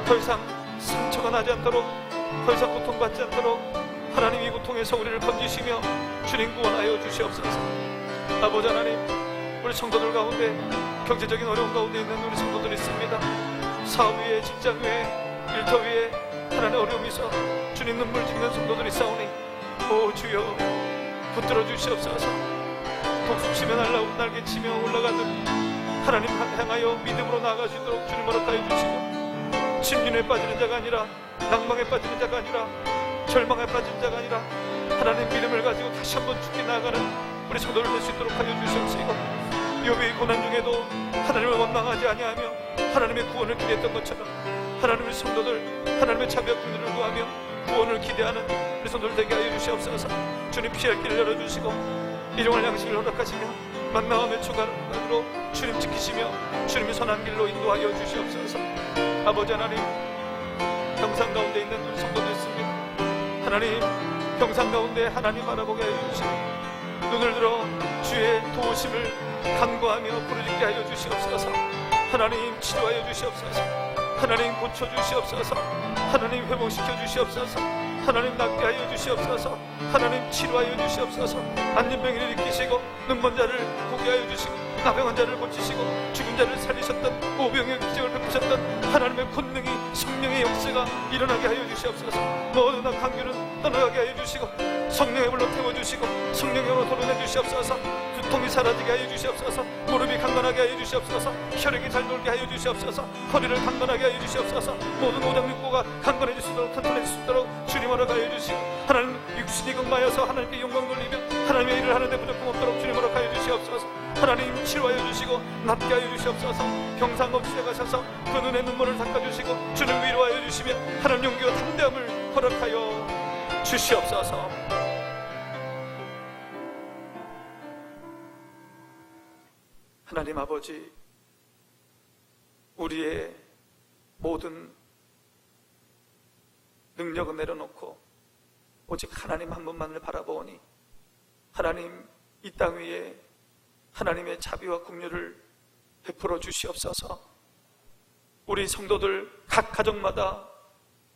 더 이상 상처가 나지 않도록, 더 이상 고통받지 않도록 하나님, 이 고통에서 우리를 건지시며 주님 구원하여 주시옵소서. 아버지 하나님, 우리 성도들 가운데 경제적인 어려움 가운데 있는 우리 성도들이 있습니다. 사업 위에, 직장 위에, 일터 위에 하나님의 어려움이 있어 주님 눈물 짓는 성도들이 싸우니 오 주여 붙들어 주시옵소서. 독수치며 날개치며 올라가듯 하나님 향하여 믿음으로 나아가시도록 주님 허락하여 주시고, 진균에 빠지는 자가 아니라, 낭망에 빠지는 자가 아니라, 절망에 빠지는 자가 아니라 하나님 믿음을 가지고 다시 한번 죽게 나아가는 우리 성도를 될 수 있도록 하여 주시옵시고, 욥이 고난 중에도 하나님을 원망하지 아니하며 하나님의 구원을 기대했던 것처럼 하나님의 성도들 하나님의 자비와 긍휼을 구하며 구원을 기대하는 우리 성도들 되게 하여 주시옵소서. 주님, 피할 길을 열어주시고 일용할 양식을 허락하시며 만나와 매초간으로 주님 지키시며 주님의 선한 길로 인도하여 주시옵소서. 아버지 하나님, 병상 가운데 있는 우리 성도들 있습니다. 하나님, 병상 가운데 하나님 알아보게 하여 주시고 눈을 들어 주의 도우심을 간구하며 부르짖게 하여 주시옵소서. 하나님, 치료하여 주시옵소서. 하나님 고쳐주시옵소서. 하나님 회복시켜 주시옵소서. 하나님 낫게 하여 주시옵소서. 하나님 치료하여 주시옵소서. 안진병이를 일으키시고 눈먼 자를 보게 하여 주시고 나병한 자를 고치시고 죽은 자를 살리셨던 오병의 기적을 베푸셨던 하나님의 권능이 성령의 역사가 일어나게 하여 주시옵소서. 모든 악한 균은 떠나가게 하여 주시고 성령의 불로 태워주시고 성령의 불로 도려내 주시옵소서. 두통이 사라지게 하여 주시옵소서. 무릎이 강건하게 하여 주시옵소서. 혈액이 잘 돌게 하여 주시옵소서. 허리를 강건하게 하여 주시옵소서. 모든 오장육부가 강건해질 수 있도록 튼튼해질 수 있도록 주님 허락하여 주시고 하나님 육신이 건강하여서 하나님께 영광 돌리며 하나님의 일을 하는데 부족함 없도록 주님 허락하여 주시옵소서. 하나님 치료하여 주시고 낫게 하여 주시옵소서. 병상 없이 가셔서 그 눈에 눈물을 닦아주시고 주를 위로하여 주시며 하나님 용기와 담대함을 허락하여 주시옵소서. 하나님 아버지, 우리의 모든 능력을 내려놓고 오직 하나님 한 분만을 바라보니 하나님 이 땅 위에 하나님의 자비와 긍휼을 베풀어 주시옵소서. 우리 성도들 각 가정마다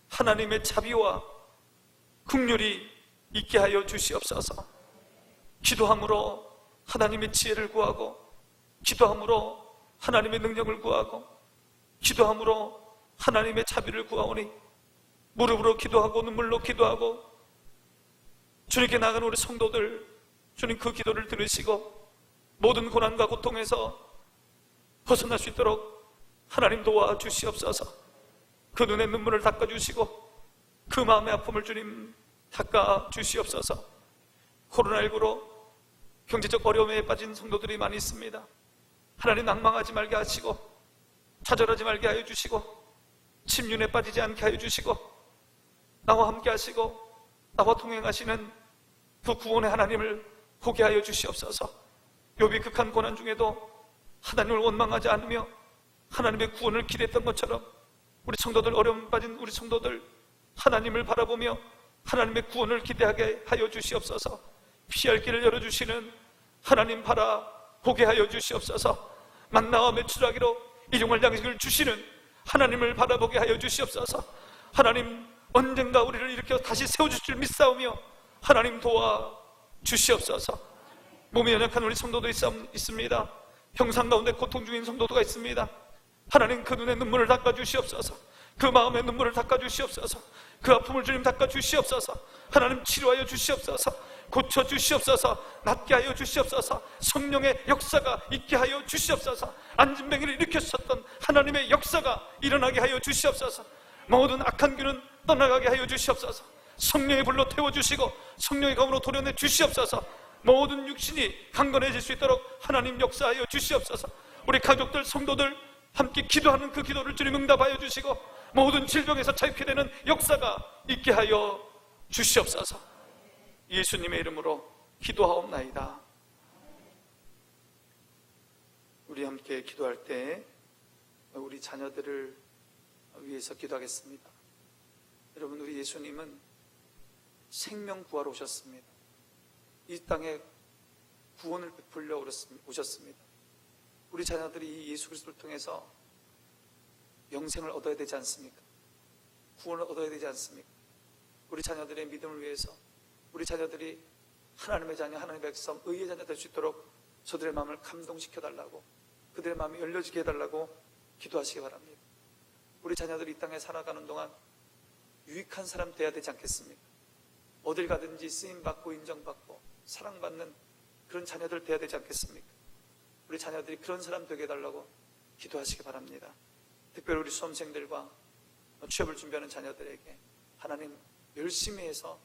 하나님의 자비와 긍휼이 있게 하여 주시옵소서. 기도함으로 하나님의 지혜를 구하고 기도함으로 하나님의 능력을 구하고 기도함으로 하나님의 자비를 구하오니 무릎으로 기도하고 눈물로 기도하고 주님께 나가는 우리 성도들, 주님 그 기도를 들으시고 모든 고난과 고통에서 벗어날 수 있도록 하나님 도와주시옵소서. 그 눈에 눈물을 닦아주시고 그 마음의 아픔을 주님 닦아주시옵소서. 코로나19로 경제적 어려움에 빠진 성도들이 많이 있습니다. 하나님 낭망하지 말게 하시고 좌절하지 말게 하여 주시고 침륜에 빠지지 않게 하여 주시고 나와 함께 하시고 나와 동행하시는 그 구원의 하나님을 보게 하여 주시옵소서. 욥이 극한 고난 중에도 하나님을 원망하지 않으며 하나님의 구원을 기대했던 것처럼 우리 성도들, 어려움 빠진 우리 성도들 하나님을 바라보며 하나님의 구원을 기대하게 하여 주시옵소서. 피할 길을 열어주시는 하나님 바라보게 하여 주시옵소서. 만나와 메추라기로 일용할 양식을 주시는 하나님을 바라보게 하여 주시옵소서. 하나님 언젠가 우리를 일으켜 다시 세워주실 줄 믿사오며 하나님 도와주시옵소서. 몸이 연약한 우리 성도도 있습니다. 병상 가운데 고통 중인 성도가 있습니다. 하나님 그 눈에 눈물을 닦아주시옵소서. 그 마음에 눈물을 닦아주시옵소서. 그 아픔을 주님 닦아주시옵소서. 하나님 치료하여 주시옵소서. 고쳐주시옵소서. 낫게 하여 주시옵소서. 성령의 역사가 있게 하여 주시옵소서. 안진뱅이를 일으켰었던 하나님의 역사가 일어나게 하여 주시옵소서. 모든 악한 균은 떠나가게 하여 주시옵소서. 성령의 불로 태워주시고 성령의 검으로 도려내 주시옵소서. 모든 육신이 강건해질 수 있도록 하나님 역사하여 주시옵소서. 우리 가족들, 성도들 함께 기도하는 그 기도를 주님 응답하여 주시고 모든 질병에서 자유케 되는 역사가 있게 하여 주시옵소서. 예수님의 이름으로 기도하옵나이다. 우리 함께 기도할 때 우리 자녀들을 위해서 기도하겠습니다. 여러분, 우리 예수님은 생명 구하러 오셨습니다. 이 땅에 구원을 베풀려 오셨습니다. 우리 자녀들이 이 예수 그리스도를 통해서 영생을 얻어야 되지 않습니까? 구원을 얻어야 되지 않습니까? 우리 자녀들의 믿음을 위해서 우리 자녀들이 하나님의 자녀, 하나님의 백성, 의의 자녀 될 수 있도록 저들의 마음을 감동시켜 달라고, 그들의 마음이 열려지게 해달라고 기도하시기 바랍니다. 우리 자녀들이 이 땅에 살아가는 동안 유익한 사람 되어야 되지 않겠습니까? 어딜 가든지 쓰임받고 인정받고 사랑받는 그런 자녀들 되어야 되지 않겠습니까? 우리 자녀들이 그런 사람 되게 해달라고 기도하시기 바랍니다. 특별히 우리 수험생들과 취업을 준비하는 자녀들에게 하나님 열심히 해서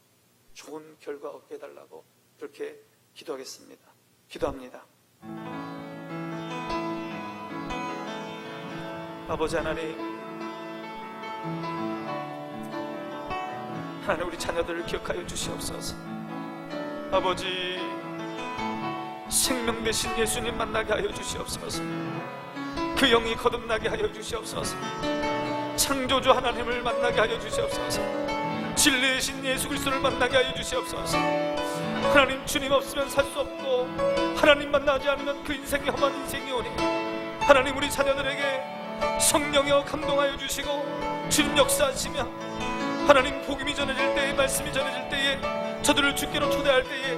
좋은 결과 얻게 해달라고 그렇게 기도하겠습니다. 기도합니다. 아버지 하나님, 하나님 우리 자녀들을 기억하여 주시옵소서. 아버지, 생명 되신 예수님 만나게 하여 주시옵소서. 그 영이 거듭나게 하여 주시옵소서. 창조주 하나님을 만나게 하여 주시옵소서. 진리이신 예수 그리스도를 만나게 하여 주시옵소서. 하나님, 주님 없으면 살 수 없고 하나님 만나지 않으면 그 인생이 험한 인생이 오니 하나님 우리 자녀들에게 성령여 감동하여 주시고 주님 역사하시며 하나님 복음이 전해질 때에, 말씀이 전해질 때에, 저들을 주께로 초대할 때에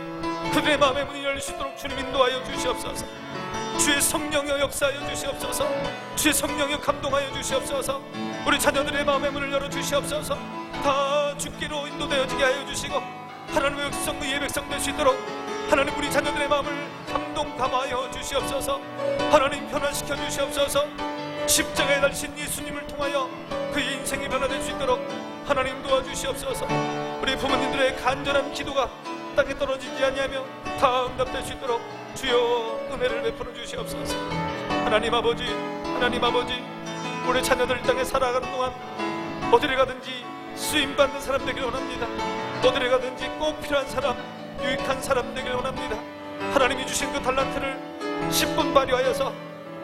그들의 마음의 문이 열릴 수 있도록 주님 인도하여 주시옵소서. 주의 성령여 역사하여 주시옵소서. 주의 성령여 감동하여 주시옵소서. 우리 자녀들의 마음의 문을 열어 주시옵소서. 다 주께로 인도되어지게 하여 주시고 하나님의 백성, 의의 백성 될 수 있도록 하나님 우리 자녀들의 마음을 감동감화하여 주시옵소서. 하나님 변화시켜 주시옵소서. 십자가에 달리신 예수님을 통하여 그의 인생이 변화될 수 있도록 하나님 도와주시옵소서. 우리 부모님들의 간절한 기도가 땅에 떨어지지 아니하며 다 응답될 수 있도록 주여 은혜를 베풀어 주시옵소서. 하나님 아버지, 하나님 아버지, 우리 자녀들 땅에 살아가는 동안 어디를 가든지 쓰임받는 사람 되길 원합니다. 어디를 가든지 꼭 필요한 사람, 유익한 사람 되길 원합니다. 하나님이 주신 그 달란트를 10분 발휘하여서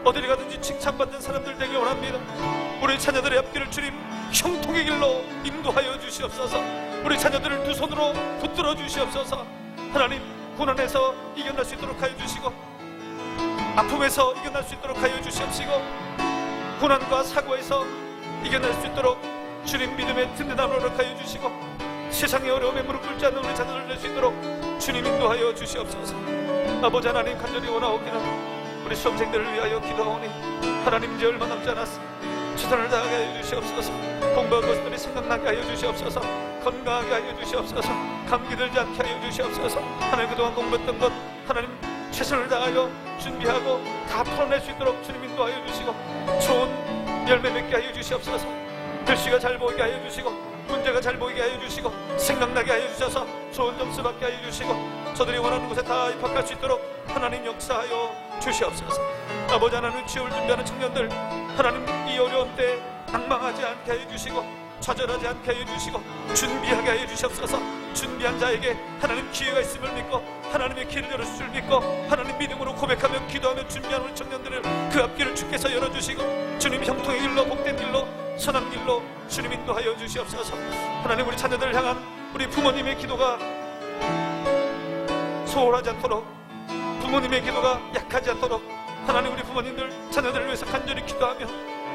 어디를 가든지 칭찬받는 사람들 되길 원합니다. 우리 자녀들의 앞길을 주님 형통의 길로 인도하여 주시옵소서. 우리 자녀들을 두 손으로 붙들어 주시옵소서. 하나님 고난에서 이겨낼 수 있도록 하여 주시고 아픔에서 이겨낼 수 있도록 하여 주시옵시고 고난과 사고에서 이겨낼 수 있도록 주님 믿음의 든든함을 허락하여 주시고 세상의 어려움에 무릎 꿇지 않는 우리 자녀들 될 수 있도록 주님 인도하여 주시옵소서. 아버지 하나님 간절히 원하옵기는 우리 수험생들을 위하여 기도하오니 하나님 이제 얼마 남지 않았습니다. 최선을 다하게 하여 주시옵소서. 공부한 것들이 생각나게 하여 주시옵소서. 건강하게 하여 주시옵소서. 감기 들지 않게 하여 주시옵소서. 하나님 그동안 공부했던 것 하나님 최선을 다하여 준비하고 다 풀어낼 수 있도록 주님 인도하여 주시고 좋은 열매 맺게 하여 주시옵소서. 글씨가 잘 보이게 하여 주시고 문제가 잘 보이게 하여 주시고 생각나게 하여 주셔서 좋은 점수 받게 하여 주시고 저들이 원하는 곳에 다 입학할 수 있도록 하나님 역사하여 주시옵소서. 아버지 하나님 취업을 준비하는 청년들 하나님 이 어려운 때 낭망하지 않게 하여 주시고 좌절하지 않게 하여 주시고 준비하게 하여 주시옵소서. 준비한 자에게 하나님 기회가 있음을 믿고 하나님의 길을 열어주실 줄 믿고 하나님 믿음으로 고백하며 기도하며 준비하는 우리 청년들을 그 앞길을 주께서 열어주시고 주님 형통의 길로 복된 길로 선한 길로 주님 인도하여 주시옵소서. 하나님 우리 자녀들을 향한 우리 부모님의 기도가 소홀하지 않도록 부모님의 기도가 약하지 않도록 하나님 우리 부모님들 자녀들을 위해서 간절히 기도하며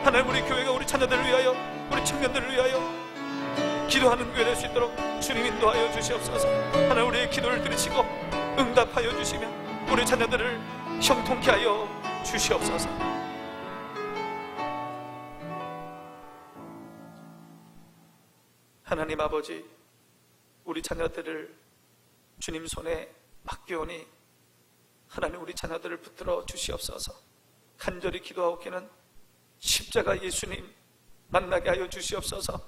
하나님 우리 교회가 우리 자녀들을 위하여 우리 청년들을 위하여 기도하는 교회 될 수 있도록 주님 인도하여 주시옵소서. 하나님 우리의 기도를 들으시고 응답하여 주시며 우리 자녀들을 형통케 하여 주시옵소서. 하나님 아버지 우리 자녀들을 주님 손에 맡겨오니 하나님 우리 자녀들을 붙들어 주시옵소서. 간절히 기도하옵기는 십자가 예수님 만나게 하여 주시옵소서.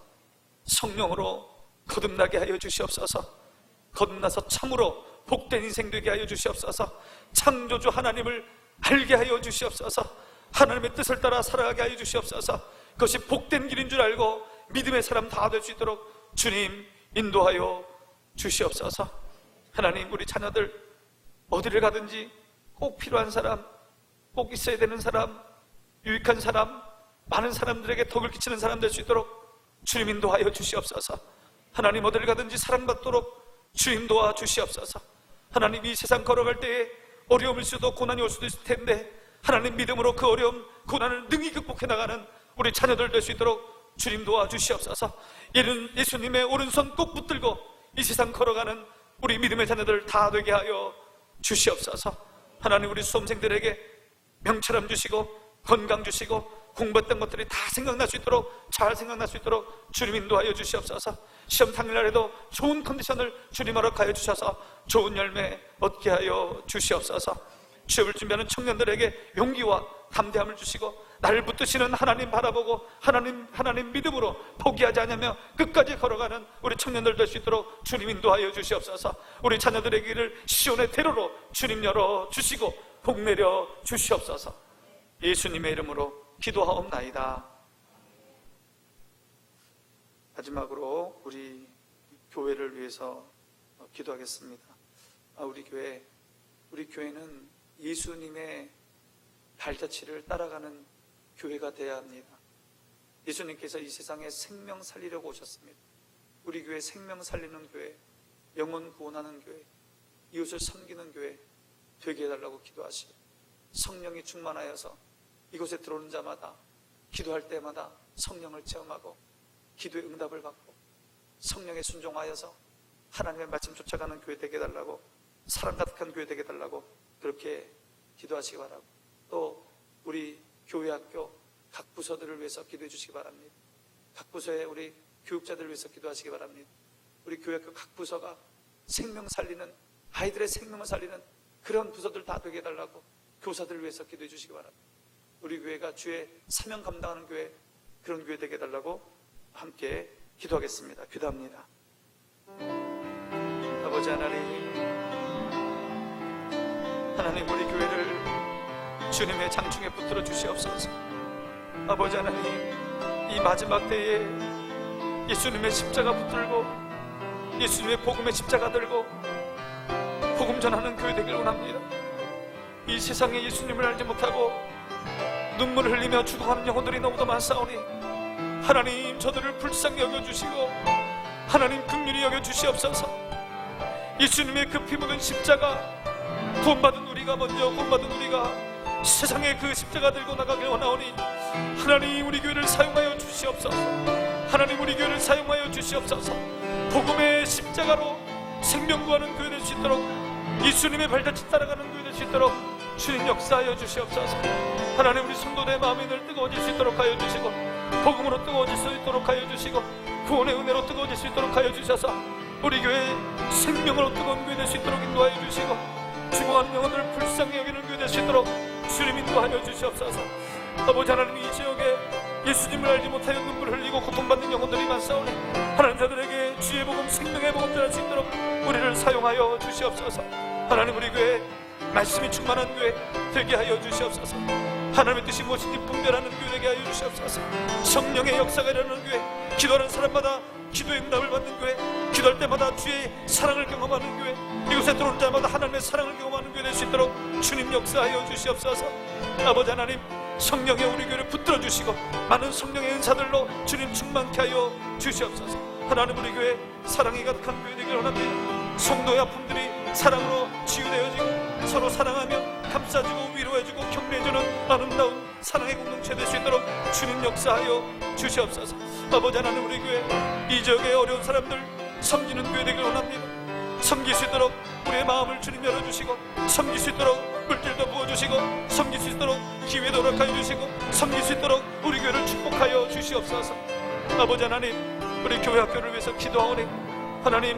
성령으로 거듭나게 하여 주시옵소서. 거듭나서 참으로 복된 인생 되게 하여 주시옵소서. 창조주 하나님을 알게 하여 주시옵소서. 하나님의 뜻을 따라 살아가게 하여 주시옵소서. 그것이 복된 길인 줄 알고 믿음의 사람 다 될 수 있도록 주님 인도하여 주시옵소서. 하나님 우리 자녀들 어디를 가든지 꼭 필요한 사람, 꼭 있어야 되는 사람, 유익한 사람, 많은 사람들에게 덕을 끼치는 사람 될 수 있도록 주님 인도하여 주시옵소서. 하나님 어디를 가든지 사랑받도록 주님 도와 주시옵소서. 하나님 이 세상 걸어갈 때에 어려움일 수도 고난이 올 수도 있을 텐데 하나님 믿음으로 그 어려움, 고난을 능히 극복해 나가는 우리 자녀들 될 수 있도록 주님 도와 주시옵소서. 이는 예수님의 오른손 꼭 붙들고 이 세상 걸어가는 우리 믿음의 자녀들 다 되게 하여 주시옵소서. 하나님 우리 수험생들에게 명철함 주시고 건강 주시고 공부했던 것들이 다 생각날 수 있도록 잘 생각날 수 있도록 주님 인도하여 주시옵소서. 시험 당일날에도 좋은 컨디션을 주님 허락하여 주셔서 좋은 열매 얻게 하여 주시옵소서. 취업을 준비하는 청년들에게 용기와 담대함을 주시고 나를 붙드시는 하나님 바라보고 하나님 믿음으로 포기하지 않으며 끝까지 걸어가는 우리 청년들 될 수 있도록 주님 인도하여 주시옵소서. 우리 자녀들의 길을 시온의 대로로 주님 열어 주시고 복 내려 주시옵소서. 예수님의 이름으로 기도하옵나이다. 마지막으로 우리 교회를 위해서 기도하겠습니다. 우리 교회는 예수님의 발자취를 따라가는 교회가 되어야 합니다. 예수님께서 이 세상에 생명 살리려고 오셨습니다. 우리 교회 생명 살리는 교회, 영혼 구원하는 교회, 이웃을 섬기는 교회 되게 해달라고 기도하시고 성령이 충만하여서 이곳에 들어오는 자마다 기도할 때마다 성령을 체험하고 기도의 응답을 받고 성령에 순종하여서 하나님의 말씀 쫓아가는 교회 되게 해달라고, 사랑 가득한 교회 되게 해달라고 그렇게 기도하시기 바라고, 또 우리 교회 학교 각 부서들을 위해서 기도해 주시기 바랍니다. 각 부서의 우리 교육자들을 위해서 기도하시기 바랍니다. 우리 교회 학교 각 부서가 생명 살리는, 아이들의 생명을 살리는 그런 부서들 다 되게 해달라고 교사들을 위해서 기도해 주시기 바랍니다. 우리 교회가 주의 사명 감당하는 교회, 그런 교회 되게 해달라고 함께 기도하겠습니다. 기도합니다. 아버지 하나님 우리 교회를 주님의 장중에 붙들어 주시옵소서. 아버지 하나님, 이 마지막 때에 예수님의 십자가 붙들고 예수님의 복음의 십자가 들고 복음 전하는 교회 되길 원합니다. 이 세상에 예수님을 알지 못하고 눈물을 흘리며 죽어가는 영혼들이 너무도 많사오니 하나님 저들을 불쌍히 여겨주시고 하나님 긍휼히 여겨주시옵소서. 예수님의 그 피 묻은 십자가, 구원받은 우리가 먼저 구원받은 우리가 세상에 그 십자가 들고 나가길 원하오니 하나님 우리 교회를 사용하여 주시옵소서. 하나님 우리 교회를 사용하여 주시옵소서. 복음의 십자가로 생명 구하는 교회 될 수 있도록, 예수님의 발자취 따라가는 교회 될 수 있도록 주님 역사하여 주시옵소서. 하나님 우리 성도들의 마음이 늘 뜨거워질 수 있도록 하여 주시고, 복음으로 뜨거워질 수 있도록 하여 주시고, 구원의 은혜로 뜨거워질 수 있도록 하여 주셔서 우리 교회 생명으로 뜨거운 교회 될 수 있도록 인도하여 주시고, 죽어가는 영혼들을 불쌍히 여기는 교회 될 수 있도록 주님 인도하여 주시옵소서. 아버지 하나님, 이 지역에 예수님을 알지 못하여 눈물을 흘리고 고통받는 영혼들이 많사오니 하나님 저들에게 주의 복음, 생명의 복음 전할 수 있도록 우리를 사용하여 주시옵소서. 하나님 우리 교회 말씀이 충만한 교회 되게 하여 주시옵소서. 하나님의 뜻이 무엇인지 분별하는 교회 되게 하여 주시옵소서. 성령의 역사가 일어나는 교회, 기도하는 사람마다 기도의 응답을 받는 교회, 기도할 때마다 주의 사랑을 경험하는 교회, 이곳에 들어오는 자마다 하나님의 사랑을 경험하는 교회 될 수 있도록 주님 역사하여 주시옵소서. 아버지 하나님, 성령의 우리 교회를 붙들어 주시고 많은 성령의 은사들로 주님 충만케 하여 주시옵소서. 하나님 우리 교회 사랑이 가득한 교회 되기를 원합니다. 성도의 아픔들이 사랑으로 치유되어지고 서로 사랑하며 감싸주고 위로해주고 격려해주는 아름다운 사랑의 공동체 될 수 있도록 주님 역사하여 주시옵소서. 아버지 하나님, 우리 교회 이 지역의 어려운 사람들 섬기는 교회 되기를 원합니다. 섬길 수 있도록 우리의 마음을 주님 열어주시고, 섬길 수 있도록 물질도 부어주시고, 섬길 수 있도록 기회도 허락하여 주시고, 섬길 수 있도록 우리 교회를 축복하여 주시옵소서. 아버지 하나님, 우리 교회 학교를 위해서 기도하오니 하나님,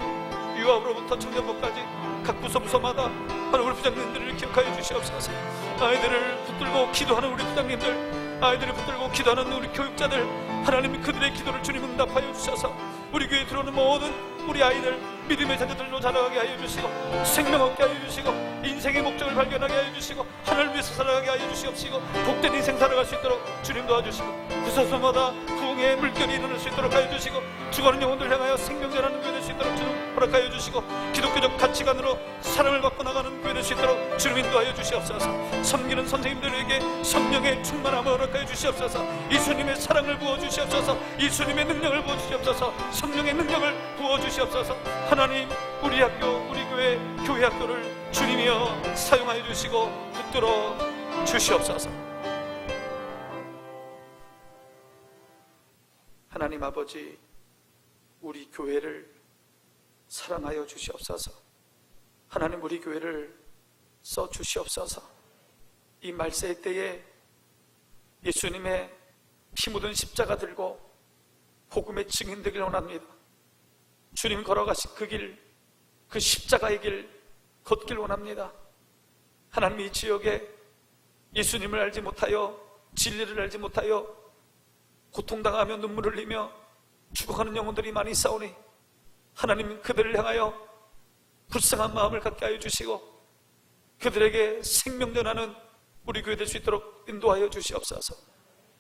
유아부로부터 청년부까지 각 부서마다 하나님 우리 부장님들을 기억하여 주시옵소서. 아이들을 붙들고 기도하는 우리 부장님들, 아이들을 붙들고 기도하는 우리 교육자들, 하나님 그들의 기도를 주님 응답하여 주셔서 우리 교회에 들어오는 모든 우리 아이들 믿음의 자녀들로 자라가게 하여 주시고, 생명 얻게 하여 주시고, 인생의 목적을 발견하게 하여 주시고, 하나님을 위해서 살아가게 하여 주시옵시고, 복된 인생 살아갈 수 있도록 주님 도와주시고, 부서마다 부흥의 물결이 일어날 수 있도록 하여 주시고, 죽어가는 영혼들 향하여 생명 전하는 교회 될 수 있도록 주님 허락하여 주시고, 기독교적 가치관으로 사랑을 갖고 나가는 교회 될 수 있도록 주님 인도하여 주시옵소서. 섬기는 선생님들에게 성령의 충만함을 허락하여 주시옵소서. 예수님의 사랑을 부어주시옵소서. 예수님의 능력을 부어주시옵소서. 성령의 능력을 부어주시옵소서. 하나님, 우리 학교, 우리 교회 학교를 주님이여 사용하여 주시고 붙들어 주시옵소서. 하나님 아버지, 우리 교회를 사랑하여 주시옵소서. 하나님, 우리 교회를 써 주시옵소서. 이 말세의 때에 예수님의 피 묻은 십자가 들고 복음의 증인 되기를 원합니다. 주님 걸어가신 그 길, 그 십자가의 길 걷길 원합니다. 하나님, 이 지역에 예수님을 알지 못하여, 진리를 알지 못하여 고통당하며 눈물을 흘리며 죽어가는 영혼들이 많이 싸우니 하나님, 그들을 향하여 불쌍한 마음을 갖게 하여 주시고 그들에게 생명 전하는 우리 교회 될 수 있도록 인도하여 주시옵소서.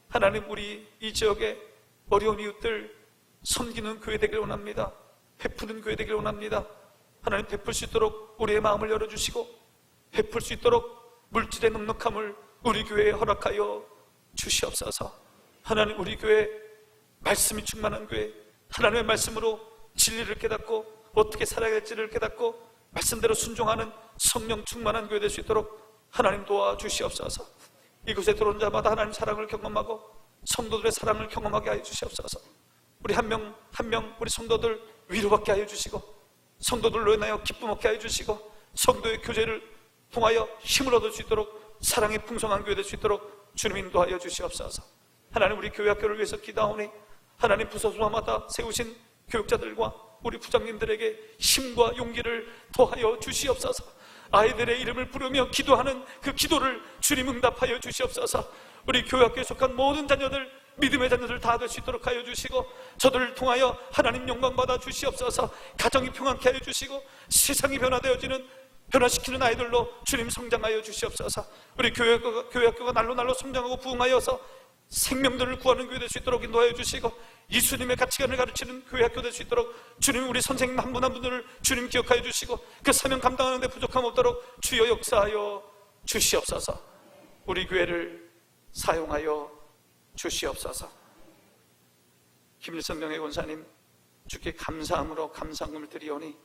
하나님, 우리 이 지역에 어려운 이웃들 섬기는 교회 되길 원합니다. 베푸는 교회 되길 원합니다. 하나님, 베풀 수 있도록 우리의 마음을 열어주시고 베풀 수 있도록 물질의 넉넉함을 우리 교회에 허락하여 주시옵소서. 하나님, 우리 교회 말씀이 충만한 교회, 하나님의 말씀으로 진리를 깨닫고 어떻게 살아야 할지를 깨닫고 말씀대로 순종하는 성령 충만한 교회 될 수 있도록 하나님 도와주시옵소서. 이곳에 들어온 자마다 하나님 사랑을 경험하고 성도들의 사랑을 경험하게 하여 주시옵소서. 우리 한 명 한 명 우리 성도들 위로받게 하여 주시고, 성도들로 인하여 기쁨 얻게 하여 주시고, 성도의 교제를 통하여 힘을 얻을 수 있도록 사랑의 풍성한 교회 될 수 있도록 주님 인도하여 주시옵소서. 하나님, 우리 교회 학교를 위해서 기도하오니 하나님 부서소마다 세우신 교육자들과 우리 부장님들에게 힘과 용기를 더하여 주시옵소서. 아이들의 이름을 부르며 기도하는 그 기도를 주님 응답하여 주시옵소서. 우리 교회 학교에 속한 모든 자녀들, 믿음의 자녀들 다 될 수 있도록 하여 주시고, 저들을 통하여 하나님 영광 받아 주시옵소서. 가정이 평안케 하여 주시고, 세상이 변화시키는 아이들로 주님 성장하여 주시옵소서. 우리 교회 학교가 날로 성장하고 부흥하여서 생명들을 구하는 교회 될 수 있도록 인도하여 주시고, 예수님의 가치관을 가르치는 교회 학교 될 수 있도록 주님, 우리 선생님 한 분 한 분들을 주님 기억하여 주시고, 그 사명 감당하는 데 부족함 없도록 주여 역사하여 주시옵소서. 우리 교회를 사용하여 주시옵소서. 김일성 명예 권사님, 주께 감사함으로 감사금을 드리오니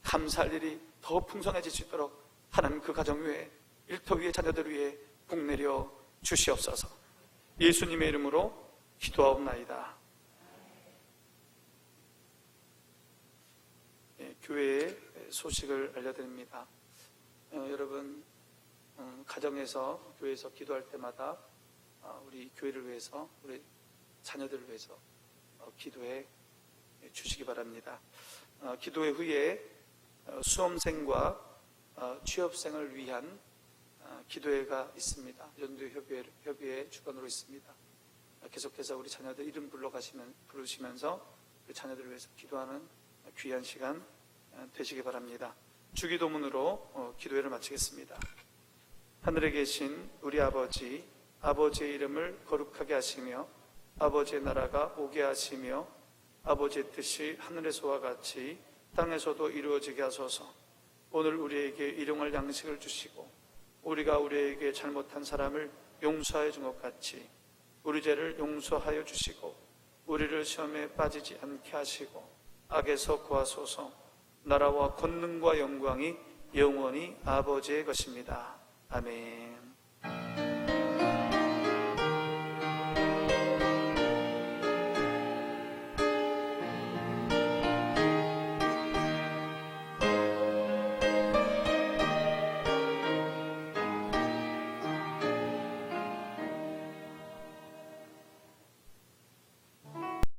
감사할 일이 더 풍성해질 수 있도록 하나님 그 가정 위에, 일터 위에, 자녀들 위에 복 내려 주시옵소서. 예수님의 이름으로 기도하옵나이다. 교회의 소식을 알려드립니다. 여러분, 가정에서, 교회에서 기도할 때마다 우리 교회를 위해서, 우리 자녀들을 위해서 기도해 주시기 바랍니다. 기도회 후에 수험생과 취업생을 위한 기도회가 있습니다. 연두협의회 주관으로 있습니다. 계속해서 우리 자녀들 이름 부르시면서 그 자녀들을 위해서 기도하는 귀한 시간 되시기 바랍니다. 주기도문으로 기도회를 마치겠습니다. 하늘에 계신 우리 아버지, 아버지의 이름을 거룩하게 하시며 아버지의 나라가 오게 하시며 아버지의 뜻이 하늘에서와 같이 땅에서도 이루어지게 하소서. 오늘 우리에게 일용할 양식을 주시고 우리가 우리에게 잘못한 사람을 용서하여 준 것 같이 우리 죄를 용서하여 주시고 우리를 시험에 빠지지 않게 하시고 악에서 구하소서. 나라와 권능과 영광이 영원히 아버지의 것입니다. 아멘.